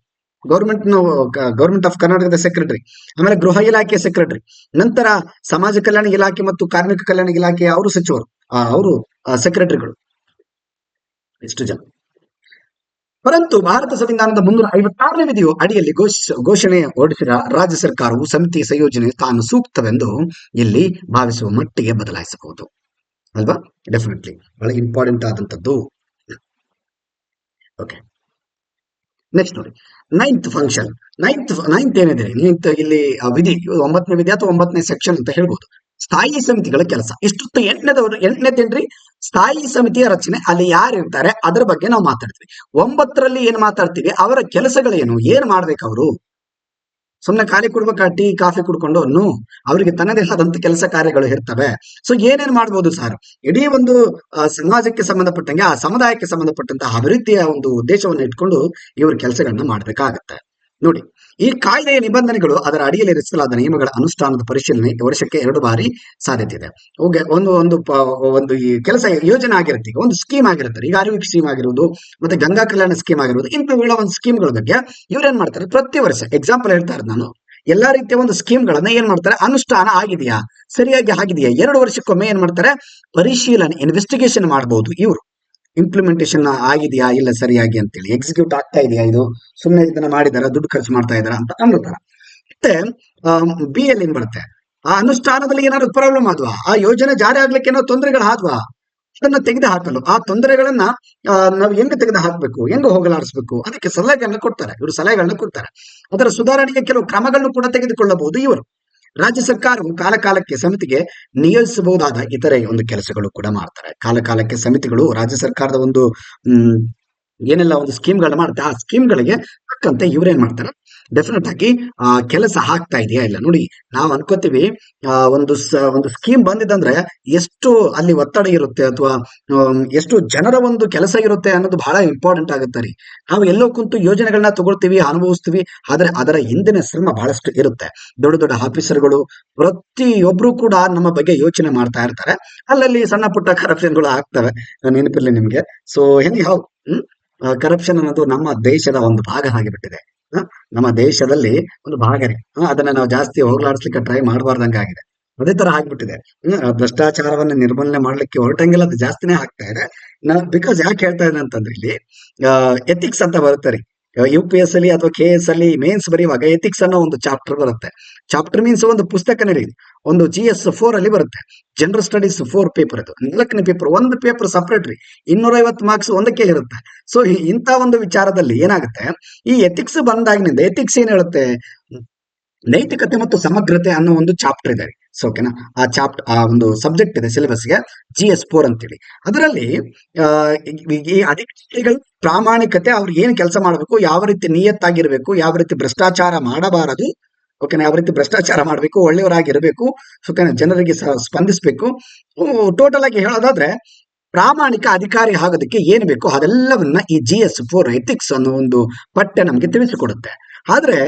ಗವರ್ಮೆಂಟ್ ಆಫ್ ಕರ್ನಾಟಕದ ಸೆಕ್ರೆಟರಿ, ಆಮೇಲೆ ಗೃಹ ಇಲಾಖೆ ಸೆಕ್ರೆಟರಿ, ನಂತರ ಸಮಾಜ ಕಲ್ಯಾಣ ಇಲಾಖೆ ಮತ್ತು ಕಾರ್ಮಿಕ ಕಲ್ಯಾಣ ಇಲಾಖೆ ಅವರು ಸಚಿವರು, ಅವರು ಸೆಕ್ರೆಟರಿಗಳು. ಎಷ್ಟು ಜನ? ಪರಂತು ಭಾರತ ಸಂವಿಧಾನದ 356ನೇ ವಿಧಿಯು ಅಡಿಯಲ್ಲಿ ಘೋಷಣೆ ಹೊರಡಿಸಿದ ರಾಜ್ಯ ಸರ್ಕಾರವು ಸಮಿತಿ ಸಂಯೋಜನೆ ತಾನು ಸೂಕ್ತವೆಂದು ಇಲ್ಲಿ ಭಾವಿಸುವ ಮಟ್ಟಿಗೆ ಬದಲಾಯಿಸಬಹುದು ಅಲ್ವಾ? ಡೆಫಿನೆಟ್ಲಿ ಬಹಳ ಇಂಪಾರ್ಟೆಂಟ್ ಆದಂತದ್ದು. ಓಕೆ, ನೆಕ್ಸ್ಟ್ ನೋಡಿ, ನೈನ್ತ್ ಫಂಕ್ಷನ್. ನೈನ್ತ್ ಏನಿದೆ, ಇಲ್ಲಿ ವಿಧಿ 9ನೇ ವಿಧಿ ಅಥವಾ 9ನೇ ಸೆಕ್ಷನ್ ಅಂತ ಹೇಳ್ಬೋದು. ಸ್ಥಾಯಿ ಸಮಿತಿಗಳ ಕೆಲಸ. ಇಷ್ಟು ಎಂಟನೇದೇನ್ರಿ? ಸ್ಥಾಯಿ ಸಮಿತಿಯ ರಚನೆ. ಅಲ್ಲಿ ಯಾರು ಇರ್ತಾರೆ ಅದರ ಬಗ್ಗೆ ನಾವು ಮಾತಾಡ್ತೀವಿ. 9ರಲ್ಲಿ ಏನ್ ಮಾತಾಡ್ತೀವಿ? ಅವರ ಕೆಲಸಗಳೇನು, ಏನ್ ಮಾಡ್ಬೇಕು ಅವರು? ಸುಮ್ಮನೆ ಖಾಲಿ ಕೊಡ್ಬೇಕಾ? ಟೀ ಕಾಫಿ ಕುಡ್ಕೊಂಡು? ಅವರಿಗೆ ತನ್ನದೇ ಆದಂತ ಕೆಲಸ ಕಾರ್ಯಗಳು ಇರ್ತವೆ. ಸೊ ಏನೇನ್ ಮಾಡ್ಬೋದು ಸರ್? ಇಡೀ ಒಂದು ಸಮಾಜಕ್ಕೆ ಸಂಬಂಧಪಟ್ಟಂಗೆ, ಆ ಸಮುದಾಯಕ್ಕೆ ಸಂಬಂಧಪಟ್ಟಂತಹ ಅಭಿವೃದ್ಧಿಯ ಒಂದು ಉದ್ದೇಶವನ್ನು ಇಟ್ಕೊಂಡು ಇವರು ಕೆಲಸಗಳನ್ನ ಮಾಡ್ಬೇಕಾಗತ್ತೆ. ನೋಡಿ, ಈ ಕಾಯ್ದೆಯ ನಿಬಂಧನೆಗಳು, ಅದರ ಅಡಿಯಲ್ಲಿ ರಚಿಸಲಾದ ನಿಯಮಗಳ ಅನುಷ್ಠಾನದ ಪರಿಶೀಲನೆ ವರ್ಷಕ್ಕೆ 2 ಬಾರಿ ಸಾಧ್ಯತೆ ಇದೆ. ಒಂದು ಈ ಕೆಲಸ ಯೋಜನೆ ಆಗಿರುತ್ತೆ, ಒಂದು ಸ್ಕೀಮ್ ಆಗಿರುತ್ತೆ. ಈಗ ಆರೋಗ್ಯ ಸ್ಕೀಮ್ ಆಗಿರುವುದು, ಮತ್ತೆ ಗಂಗಾ ಕಲ್ಯಾಣ ಸ್ಕೀಮ್ ಆಗಿರುವುದು, ಇಂಥ ಒಂದು ಸ್ಕೀಮ್ಗಳ ಬಗ್ಗೆ ಇವ್ರೇನ್ ಮಾಡ್ತಾರೆ? ಪ್ರತಿ ವರ್ಷ, ಎಕ್ಸಾಂಪಲ್ ಹೇಳ್ತಾ ಇರೋದು ನಾನು, ಎಲ್ಲಾ ರೀತಿಯ ಒಂದು ಸ್ಕೀಮ್ಗಳನ್ನ ಏನ್ ಮಾಡ್ತಾರೆ? ಅನುಷ್ಠಾನ ಆಗಿದೆಯಾ, ಸರಿಯಾಗಿ ಆಗಿದೆಯಾ, 2 ವರ್ಷಕ್ಕೊಮ್ಮೆ ಏನ್ ಮಾಡ್ತಾರೆ? ಪರಿಶೀಲನೆ, ಇನ್ವೆಸ್ಟಿಗೇಷನ್ ಮಾಡಬಹುದು ಇವರು. ಇಂಪ್ಲಿಮೆಂಟೇಷನ್ ಆಗಿದೆಯಾ ಇಲ್ಲ ಸರಿಯಾಗಿ ಅಂತೇಳಿ, ಎಕ್ಸಿಕ್ಯೂಟ್ ಆಗ್ತಾ ಇದೆಯಾ, ಇದು ಸುಮ್ಮನೆ ಇದನ್ನ ಮಾಡಿದಾರ, ದುಡ್ಡು ಖರ್ಚು ಮಾಡ್ತಾ ಇದಾರ ಅಂತ ಅನ್ನೋತರ. ಮತ್ತೆ ಬಿ ಎಲ್ ಏನ್ ಬರುತ್ತೆ, ಆ ಅನುಷ್ಠಾನದಲ್ಲಿ ಏನಾದ್ರು ಪ್ರಾಬ್ಲಮ್ ಆದ್ವಾ, ಆ ಯೋಜನೆ ಜಾರಿ ಆಗ್ಲಿಕ್ಕೆ ಏನೋ ತೊಂದರೆಗಳು ಆದ್ವಾ, ಅದನ್ನ ತೆಗೆದು ಹಾಕಲು, ಆ ತೊಂದರೆಗಳನ್ನ ನಾವು ಹೆಂಗ್ ತೆಗೆದು ಹಾಕ್ಬೇಕು, ಹೆಂಗ್ ಹೋಗಲಾಡಿಸ್ಬೇಕು, ಅದಕ್ಕೆ ಸಲಹೆಗಳನ್ನ ಕೊಡ್ತಾರೆ, ಇವರು ಸಲಹೆಗಳನ್ನ ಕೊಡ್ತಾರೆ. ಅದರ ಸುಧಾರಣೆಗೆ ಕೆಲವು ಕ್ರಮಗಳನ್ನು ಕೂಡ ತೆಗೆದುಕೊಳ್ಳಬಹುದು ಇವರು. ರಾಜ್ಯ ಸರ್ಕಾರವು ಕಾಲ ಕಾಲಕ್ಕೆ ಸಮಿತಿಗೆ ನಿಯೋಜಿಸಬಹುದಾದ ಇತರೆ ಒಂದು ಕೆಲಸಗಳು ಕೂಡ ಮಾಡ್ತಾರೆ. ಕಾಲ ಕಾಲಕ್ಕೆ ಸಮಿತಿಗಳು ರಾಜ್ಯ ಸರ್ಕಾರದ ಒಂದು ಏನೆಲ್ಲ ಒಂದು ಸ್ಕೀಮ್ಗಳನ್ನ ಮಾಡುತ್ತೆ, ಆ ಸ್ಕೀಮ್ಗಳಿಗೆ ತಕ್ಕಂತೆ ಇವ್ರೇನ್ ಮಾಡ್ತಾರೆ, ಡೆಫಿನೆಟ್ ಆಗಿ ಕೆಲಸ ಆಗ್ತಾ ಇದೆಯಾ ಇಲ್ಲ ನೋಡಿ. ನಾವು ಅನ್ಕೋತೀವಿ ಒಂದು ಸ್ಕೀಮ್ ಬಂದಿದಂದ್ರೆ ಎಷ್ಟು ಅಲ್ಲಿ ಒತ್ತಡ ಇರುತ್ತೆ, ಅಥವಾ ಎಷ್ಟು ಜನರ ಒಂದು ಕೆಲಸ ಇರುತ್ತೆ ಅನ್ನೋದು ಬಹಳ ಇಂಪಾರ್ಟೆಂಟ್ ಆಗುತ್ತೆ ರೀ. ನಾವು ಎಲ್ಲೋ ಕುಂತು ಯೋಜನೆಗಳನ್ನ ತಗೊಳ್ತೀವಿ, ಅನುಭವಿಸ್ತೀವಿ, ಆದ್ರೆ ಅದರ ಹಿಂದಿನ ಶ್ರಮ ಬಹಳಷ್ಟು ಇರುತ್ತೆ. ದೊಡ್ಡ ದೊಡ್ಡ ಆಫೀಸರ್ಗಳು ಪ್ರತಿಯೊಬ್ರು ಕೂಡ ನಮ್ಮ ಬಗ್ಗೆ ಯೋಚನೆ ಮಾಡ್ತಾ ಇರ್ತಾರೆ. ಅಲ್ಲಲ್ಲಿ ಸಣ್ಣ ಪುಟ್ಟ ಕರಪ್ಷನ್ಗಳು ಆಗ್ತವೆ, ನೆನಪಿರ್ಲಿ ನಿಮ್ಗೆ. ಸೊ ಎನಿ ಹೌ, ಕರಪ್ಷನ್ ಅನ್ನೋದು ನಮ್ಮ ದೇಶದ ಒಂದು ಭಾಗ ಆಗಿಬಿಟ್ಟಿದೆ. ನಮ್ಮ ದೇಶದಲ್ಲಿ ಒಂದು ಭಾಗ ರೀ. ಅದನ್ನ ನಾವು ಜಾಸ್ತಿ ಹೋಗ್ಲಾಡಿಸ್ಲಿಕ್ಕೆ ಟ್ರೈ ಮಾಡಬಾರ್ದಂಗಾಗಿದೆ. ಅದೇ ತರ ಆಗ್ಬಿಟ್ಟಿದೆ. ಭ್ರಷ್ಟಾಚಾರವನ್ನ ನಿರ್ಮೂಲನೆ ಮಾಡ್ಲಿಕ್ಕೆ ಹೊರಟಂಗೆಲ್ಲ ಅದು ಜಾಸ್ತಿನೇ ಆಗ್ತಾ ಇದೆ. ಬಿಕಾಸ್ ಯಾಕೆ ಹೇಳ್ತಾ ಇದ್ದೇನೆ ಅಂತಂದ್ರೆ, ಇಲ್ಲಿ ಎಥಿಕ್ಸ್ ಅಂತ ಬರುತ್ತೆ ರೀ. UPS ಅಲ್ಲಿ ಅಥವಾ KS ಅಲ್ಲಿ ಮೇನ್ಸ್ ಬರೆಯುವಾಗ ಎಥಿಕ್ಸ್ ಅನ್ನೋ ಒಂದು ಚಾಪ್ಟರ್ ಬರುತ್ತೆ. ಚಾಪ್ಟರ್ ಮೀನ್ಸ್ ಒಂದು ಪುಸ್ತಕನೇ ರೀ. ಒಂದು GS4 ಅಲ್ಲಿ ಬರುತ್ತೆ. ಜನರಲ್ ಸ್ಟಡೀಸ್ 4 ಪೇಪರ್, ಅದು 4ನೇ ಪೇಪರ್. ಒಂದು ಪೇಪರ್ ಸಪರೇಟ್ ರೀ, 250 ಮಾರ್ಕ್ಸ್ ಒಂದಕ್ಕೆ ಇರುತ್ತೆ. ಸೊ ಇಂಥ ಒಂದು ವಿಚಾರದಲ್ಲಿ ಏನಾಗುತ್ತೆ, ಈ ಎಥಿಕ್ಸ್ ಬಂದಾಗಿನಿಂದ ಎಥಿಕ್ಸ್ ಏನ್ ಹೇಳುತ್ತೆ, ನೈತಿಕತೆ ಮತ್ತು ಸಮಗ್ರತೆ ಅನ್ನೋ ಒಂದು ಚಾಪ್ಟರ್ ಇದೆ. ಸೊ ಓಕೆನಾ, ಆ ಒಂದು ಸಬ್ಜೆಕ್ಟ್ ಇದೆ ಸಿಲೆಬಸ್ಗೆ, GS4 ಅಂತೇಳಿ. ಅದರಲ್ಲಿ ಈ ಅಧಿಕಾರಿಗಳು ಪ್ರಾಮಾಣಿಕತೆ, ಅವ್ರು ಏನ್ ಕೆಲಸ ಮಾಡಬೇಕು, ಯಾವ ರೀತಿ ನಿಯತ್ತಾಗಿರ್ಬೇಕು, ಯಾವ ರೀತಿ ಭ್ರಷ್ಟಾಚಾರ ಮಾಡಬಾರದು, ಓಕೆನಾ, ಯಾವ ರೀತಿ ಭ್ರಷ್ಟಾಚಾರ ಮಾಡಬೇಕು, ಒಳ್ಳೆಯವರಾಗಿರ್ಬೇಕು, ಓಕೆನಾ, ಜನರಿಗೆ ಸ್ಪಂದಿಸಬೇಕು. ಟೋಟಲ್ ಆಗಿ ಹೇಳೋದಾದ್ರೆ, ಪ್ರಾಮಾಣಿಕ ಅಧಿಕಾರಿ ಆಗೋದಕ್ಕೆ ಏನ್ ಬೇಕು ಅದೆಲ್ಲವನ್ನ ಈ GS4 ಎಥಿಕ್ಸ್ ಅನ್ನೋ ಒಂದು ಪಠ್ಯ ನಮ್ಗೆ ತಿಳಿಸಿಕೊಡುತ್ತೆ. ಆದ್ರೆ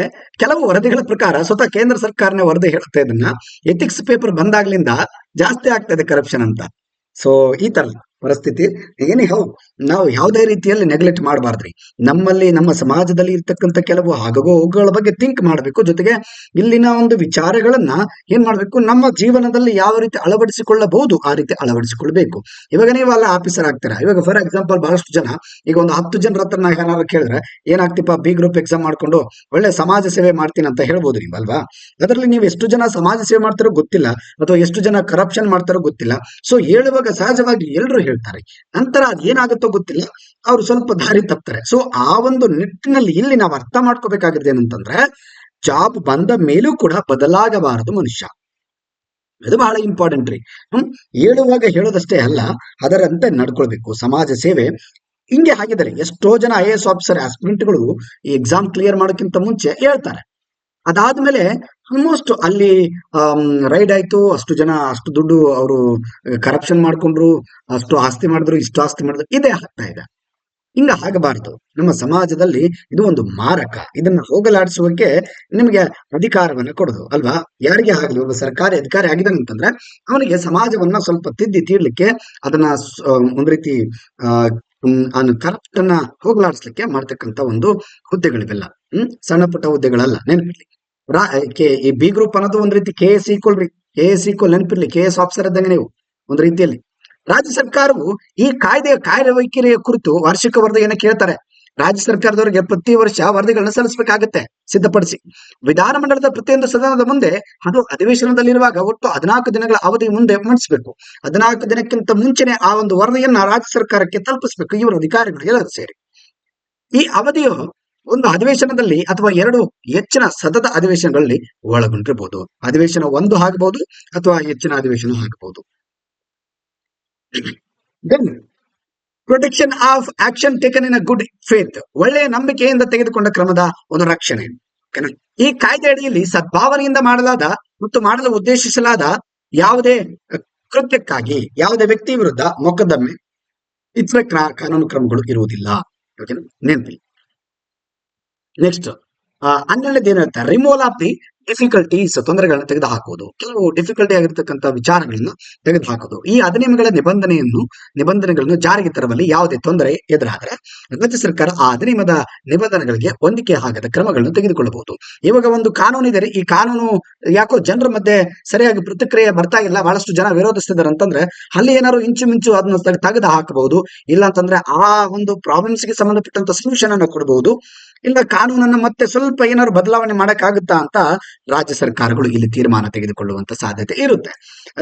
ಕೆಲವು ವರದಿಗಳ ಪ್ರಕಾರ ಸ್ವತಃ ಕೇಂದ್ರ ಸರ್ಕಾರನೇ ವರದಿ ಹೇಳುತ್ತೆ, ಇದನ್ನ ಎಥಿಕ್ಸ್ ಪೇಪರ್ ಬಂದಾಗ್ಲಿಂದ ಜಾಸ್ತಿ ಆಗ್ತಾ ಇದೆ ಕರಪ್ಷನ್ ಅಂತ. ಸೊ ಈ ತರ ಪರಿಸ್ಥಿತಿ. ಹೌ ನಾವು ಯಾವುದೇ ರೀತಿಯಲ್ಲಿ ನೆಗ್ಲೆಕ್ಟ್ ಮಾಡಬಾರ್ದ್ರಿ. ನಮ್ಮಲ್ಲಿ, ನಮ್ಮ ಸಮಾಜದಲ್ಲಿ ಇರ್ತಕ್ಕಂಥ ಕೆಲವು ಹೋಗುಗಳ ಬಗ್ಗೆ ಥಿಂಕ್ ಮಾಡಬೇಕು. ಜೊತೆಗೆ ಇಲ್ಲಿನ ಒಂದು ವಿಚಾರಗಳನ್ನ ಏನ್ ಮಾಡ್ಬೇಕು, ನಮ್ಮ ಜೀವನದಲ್ಲಿ ಯಾವ ರೀತಿ ಅಳವಡಿಸಿಕೊಳ್ಳಬಹುದು ಆ ರೀತಿ ಅಳವಡಿಸಿಕೊಳ್ಬೇಕು. ಇವಾಗ ನೀವು ಅಲ್ಲ ಆಫೀಸರ್ ಆಗ್ತೀರಾ. ಇವಾಗ ಫಾರ್ ಎಕ್ಸಾಂಪಲ್ ಬಹಳಷ್ಟು ಜನ, ಈಗ ಒಂದು 10 ಜನರ ಹತ್ರ ಏನಾದ್ರು ಕೇಳಿದ್ರೆ, ಏನಾಗ್ತಿಪ್ಪ, B ಗ್ರೂಪ್ ಎಕ್ಸಾಮ್ ಮಾಡ್ಕೊಂಡು ಒಳ್ಳೆ ಸಮಾಜ ಸೇವೆ ಮಾಡ್ತೀನಿ ಅಂತ ಹೇಳ್ಬೋದು ನೀವು, ಅಲ್ವಾ? ಅದರಲ್ಲಿ ನೀವು ಎಷ್ಟು ಜನ ಸಮಾಜ ಸೇವೆ ಮಾಡ್ತಾರೋ ಗೊತ್ತಿಲ್ಲ, ಅಥವಾ ಎಷ್ಟು ಜನ ಕರಪ್ಷನ್ ಮಾಡ್ತಾರೋ ಗೊತ್ತಿಲ್ಲ. ಸೊ ಹೇಳುವಾಗ ಸಹಜವಾಗಿ ಎಲ್ಲರೂ ಹೇಳ್ತಾರೆ, ನಂತರ ಅದೇನಾಗುತ್ತೋ ಗೊತ್ತಿಲ್ಲ, ಅವ್ರು ಸ್ವಲ್ಪ ದಾರಿ ತಪ್ತಾರೆ. ಸೊ ಆ ಒಂದು ನಿಟ್ಟಿನಲ್ಲಿ ಇಲ್ಲಿ ನಾವು ಅರ್ಥ ಮಾಡ್ಕೋಬೇಕಾಗಿದೆ ಏನಂತಂದ್ರೆ, ಜಾಬ್ ಬಂದ ಮೇಲೂ ಕೂಡ ಬದಲಾಗಬಾರದು ಮನುಷ್ಯ. ಅದು ಬಹಳ ಇಂಪಾರ್ಟೆಂಟ್ ರೀ. ಹೇಳುವಾಗ ಹೇಳೋದಷ್ಟೇ ಅಲ್ಲ, ಅದರಂತೆ ನಡ್ಕೊಳ್ಬೇಕು. ಸಮಾಜ ಸೇವೆ ಹಿಂಗೆ ಆಗಿದ್ದಾರೆ. ಎಷ್ಟೋ ಜನ IAS ಆಫೀಸರ್ ಆಸ್ಪಿರೆಂಟ್ಗಳು ಈ ಎಕ್ಸಾಮ್ ಕ್ಲಿಯರ್ ಮಾಡೋಕ್ಕಿಂತ ಮುಂಚೆ ಹೇಳ್ತಾರೆ. ಅದಾದ್ಮೇಲೆ ಆಲ್ಮೋಸ್ಟ್ ಅಲ್ಲಿ ರೈಡ್ ಆಯ್ತು, ಅಷ್ಟು ಜನ ಅಷ್ಟು ದುಡ್ಡು ಅವರು ಕರಪ್ಷನ್ ಮಾಡ್ಕೊಂಡ್ರು, ಅಷ್ಟು ಆಸ್ತಿ ಮಾಡಿದ್ರು, ಇಷ್ಟು ಆಸ್ತಿ ಮಾಡಿದ್ರು, ಇದೇ ಆಗ್ತಾ ಇದೆ. ಹಿಂಗ ಆಗಬಾರದು. ನಮ್ಮ ಸಮಾಜದಲ್ಲಿ ಇದು ಒಂದು ಮಾರಕ. ಇದನ್ನ ಹೋಗಲಾಡಿಸುವಕ್ಕೆ ನಿಮಗೆ ಅಧಿಕಾರವನ್ನ ಕೊಡೋದು, ಅಲ್ವಾ? ಯಾರಿಗೆ ಆಗಲಿ, ಒಬ್ಬ ಸರ್ಕಾರಿ ಅಧಿಕಾರಿ ಆಗಿದ್ದಾನೆ ಅಂತಂದ್ರೆ ಅವನಿಗೆ ಸಮಾಜವನ್ನ ಸ್ವಲ್ಪ ತೀಡ್ಲಿಕ್ಕೆ, ಅದನ್ನ ಒಂದ್ ರೀತಿ ಕರಪ್ಟ್ ಅನ್ನ ಹೋಗಲಾಡಿಸ್ಲಿಕ್ಕೆ ಮಾಡ್ತಕ್ಕಂಥ ಒಂದು ಹುದ್ದೆಗಳಿವೆಲ್ಲ. ಸಣ್ಣ ಪುಟ್ಟ ಹುದ್ದೆಗಳಲ್ಲ, ನೆನಪಿರ್ಲಿ. ಈ B ಗ್ರೂಪ್ ಅನ್ನೋದು ಒಂದ್ ರೀತಿ KS ಈಕ್ವಲ್ ನೆನಪಿರ್ಲಿ. KS ಆಫೀಸರ್ ಇದ್ದಂಗೆ ನೀವು ಒಂದ್ ರೀತಿಯಲ್ಲಿ. ರಾಜ್ಯ ಸರ್ಕಾರವು ಈ ಕಾಯ್ದೆಯ ಕಾರ್ಯವೈಖರಿಯ ಕುರಿತು ವಾರ್ಷಿಕ ವರದಿಯನ್ನು ಕೇಳ್ತಾರೆ. ರಾಜ್ಯ ಸರ್ಕಾರದವರಿಗೆ ಪ್ರತಿ ವರ್ಷ ವರದಿಗಳನ್ನ ಸಲ್ಲಿಸಬೇಕಾಗತ್ತೆ, ಸಿದ್ಧಪಡಿಸಿ. ವಿಧಾನಮಂಡಲದ ಪ್ರತಿಯೊಂದು ಸದನದ ಮುಂದೆ ಅದು ಅಧಿವೇಶನದಲ್ಲಿರುವಾಗ ಒಟ್ಟು 14 ದಿನಗಳ ಅವಧಿ ಮುಂದೆ ಮಂಡಿಸಬೇಕು. 14 ದಿನಕ್ಕಿಂತ ಮುಂಚೆನೆ ಆ ಒಂದು ವರದಿಯನ್ನ ರಾಜ್ಯ ಸರ್ಕಾರಕ್ಕೆ ತಲುಪಿಸಬೇಕು, ಇವರು ಅಧಿಕಾರಿಗಳು ಎಲ್ಲರೂ ಸೇರಿ. ಈ ಅವಧಿಯು ಒಂದು ಅಧಿವೇಶನದಲ್ಲಿ ಅಥವಾ 2 ಹೆಚ್ಚಿನ ಸತತ ಅಧಿವೇಶನಗಳಲ್ಲಿ ಒಳಗೊಂಡಿರಬಹುದು. ಅಧಿವೇಶನ 1 ಆಗಬಹುದು ಅಥವಾ ಹೆಚ್ಚಿನ ಅಧಿವೇಶನ ಆಗಬಹುದು. Protection of action taken in a good faith, ಒಳ್ಳೆಯ ನಂಬಿಕೆಯಿಂದ ತೆಗೆದುಕೊಂಡ ಕ್ರಮದ ಒಂದು ರಕ್ಷಣೆ. ಈ ಕಾಯ್ದೆ ಅಡಿಯಲ್ಲಿ ಸದ್ಭಾವನೆಯಿಂದ ಮಾಡಲಾದ ಮತ್ತು ಮಾಡಲು ಉದ್ದೇಶಿಸಲಾದ ಯಾವುದೇ ಕೃತ್ಯಕ್ಕಾಗಿ ಯಾವುದೇ ವ್ಯಕ್ತಿ ವಿರುದ್ಧ ಮೊಕದ್ದಮೆ ಇತರ ಕಾನೂನು ಕ್ರಮಗಳು ಇರುವುದಿಲ್ಲ. ನೆನಪಿ. ನೆಕ್ಸ್ಟ್ 12ನೇದು ಏನ್ ಹೇಳ್ತಾರೆ, ರಿಮೂವಲ್ ಆಫ್ ದಿ ಡಿಫಿಕಲ್ಟೀಸ್ ತೊಂದರೆಗಳನ್ನ ತೆಗೆದುಹಾಕುವುದು, ಕೆಲವು ಡಿಫಿಕಲ್ಟಿ ಆಗಿರ್ತಕ್ಕಂಥ ವಿಚಾರಗಳನ್ನು ತೆಗೆದುಹಾಕುವುದು. ಈ ಅಧಿನಿಯಮಗಳ ನಿಬಂಧನೆಗಳನ್ನು ಜಾರಿಗೆ ತರುವಲ್ಲಿ ಯಾವುದೇ ತೊಂದರೆ ಎದುರಾದರೆ ರಾಜ್ಯ ಸರ್ಕಾರ ಆ ಅಧಿನಿಯಮದ ನಿಬಂಧನೆಗಳಿಗೆ ಹೊಂದಿಕೆ ಆಗದ ಕ್ರಮಗಳನ್ನು ತೆಗೆದುಕೊಳ್ಳಬಹುದು. ಇವಾಗ ಒಂದು ಕಾನೂನು ಇದೆ, ಈ ಕಾನೂನು ಯಾಕೋ ಜನರ ಮಧ್ಯೆ ಸರಿಯಾಗಿ ಪ್ರತಿಕ್ರಿಯೆ ಬರ್ತಾ ಇಲ್ಲ, ಬಹಳಷ್ಟು ಜನ ವಿರೋಧಿಸ್ತಿದ್ದಾರೆ ಅಂತಂದ್ರೆ ಅಲ್ಲಿ ಏನಾದ್ರು ಇಂಚು ಅದನ್ನ ತೆಗೆದು ಹಾಕಬಹುದು. ಇಲ್ಲ ಅಂತಂದ್ರೆ ಆ ಒಂದು ಪ್ರಾಬ್ಲಮ್ಸ್ ಗೆ ಸಂಬಂಧಪಟ್ಟಂತ ಸೊಲ್ಯೂಷನ್ ಅನ್ನು ಕೊಡಬಹುದು. ಇಲ್ಲ ಕಾನೂನನ್ನ ಮತ್ತೆ ಸ್ವಲ್ಪ ಏನಾದ್ರು ಬದಲಾವಣೆ ಮಾಡಕ್ಕಾಗುತ್ತಾ ಅಂತ ರಾಜ್ಯ ಸರ್ಕಾರಗಳು ಇಲ್ಲಿ ತೀರ್ಮಾನ ತೆಗೆದುಕೊಳ್ಳುವಂತ ಸಾಧ್ಯತೆ ಇರುತ್ತೆ.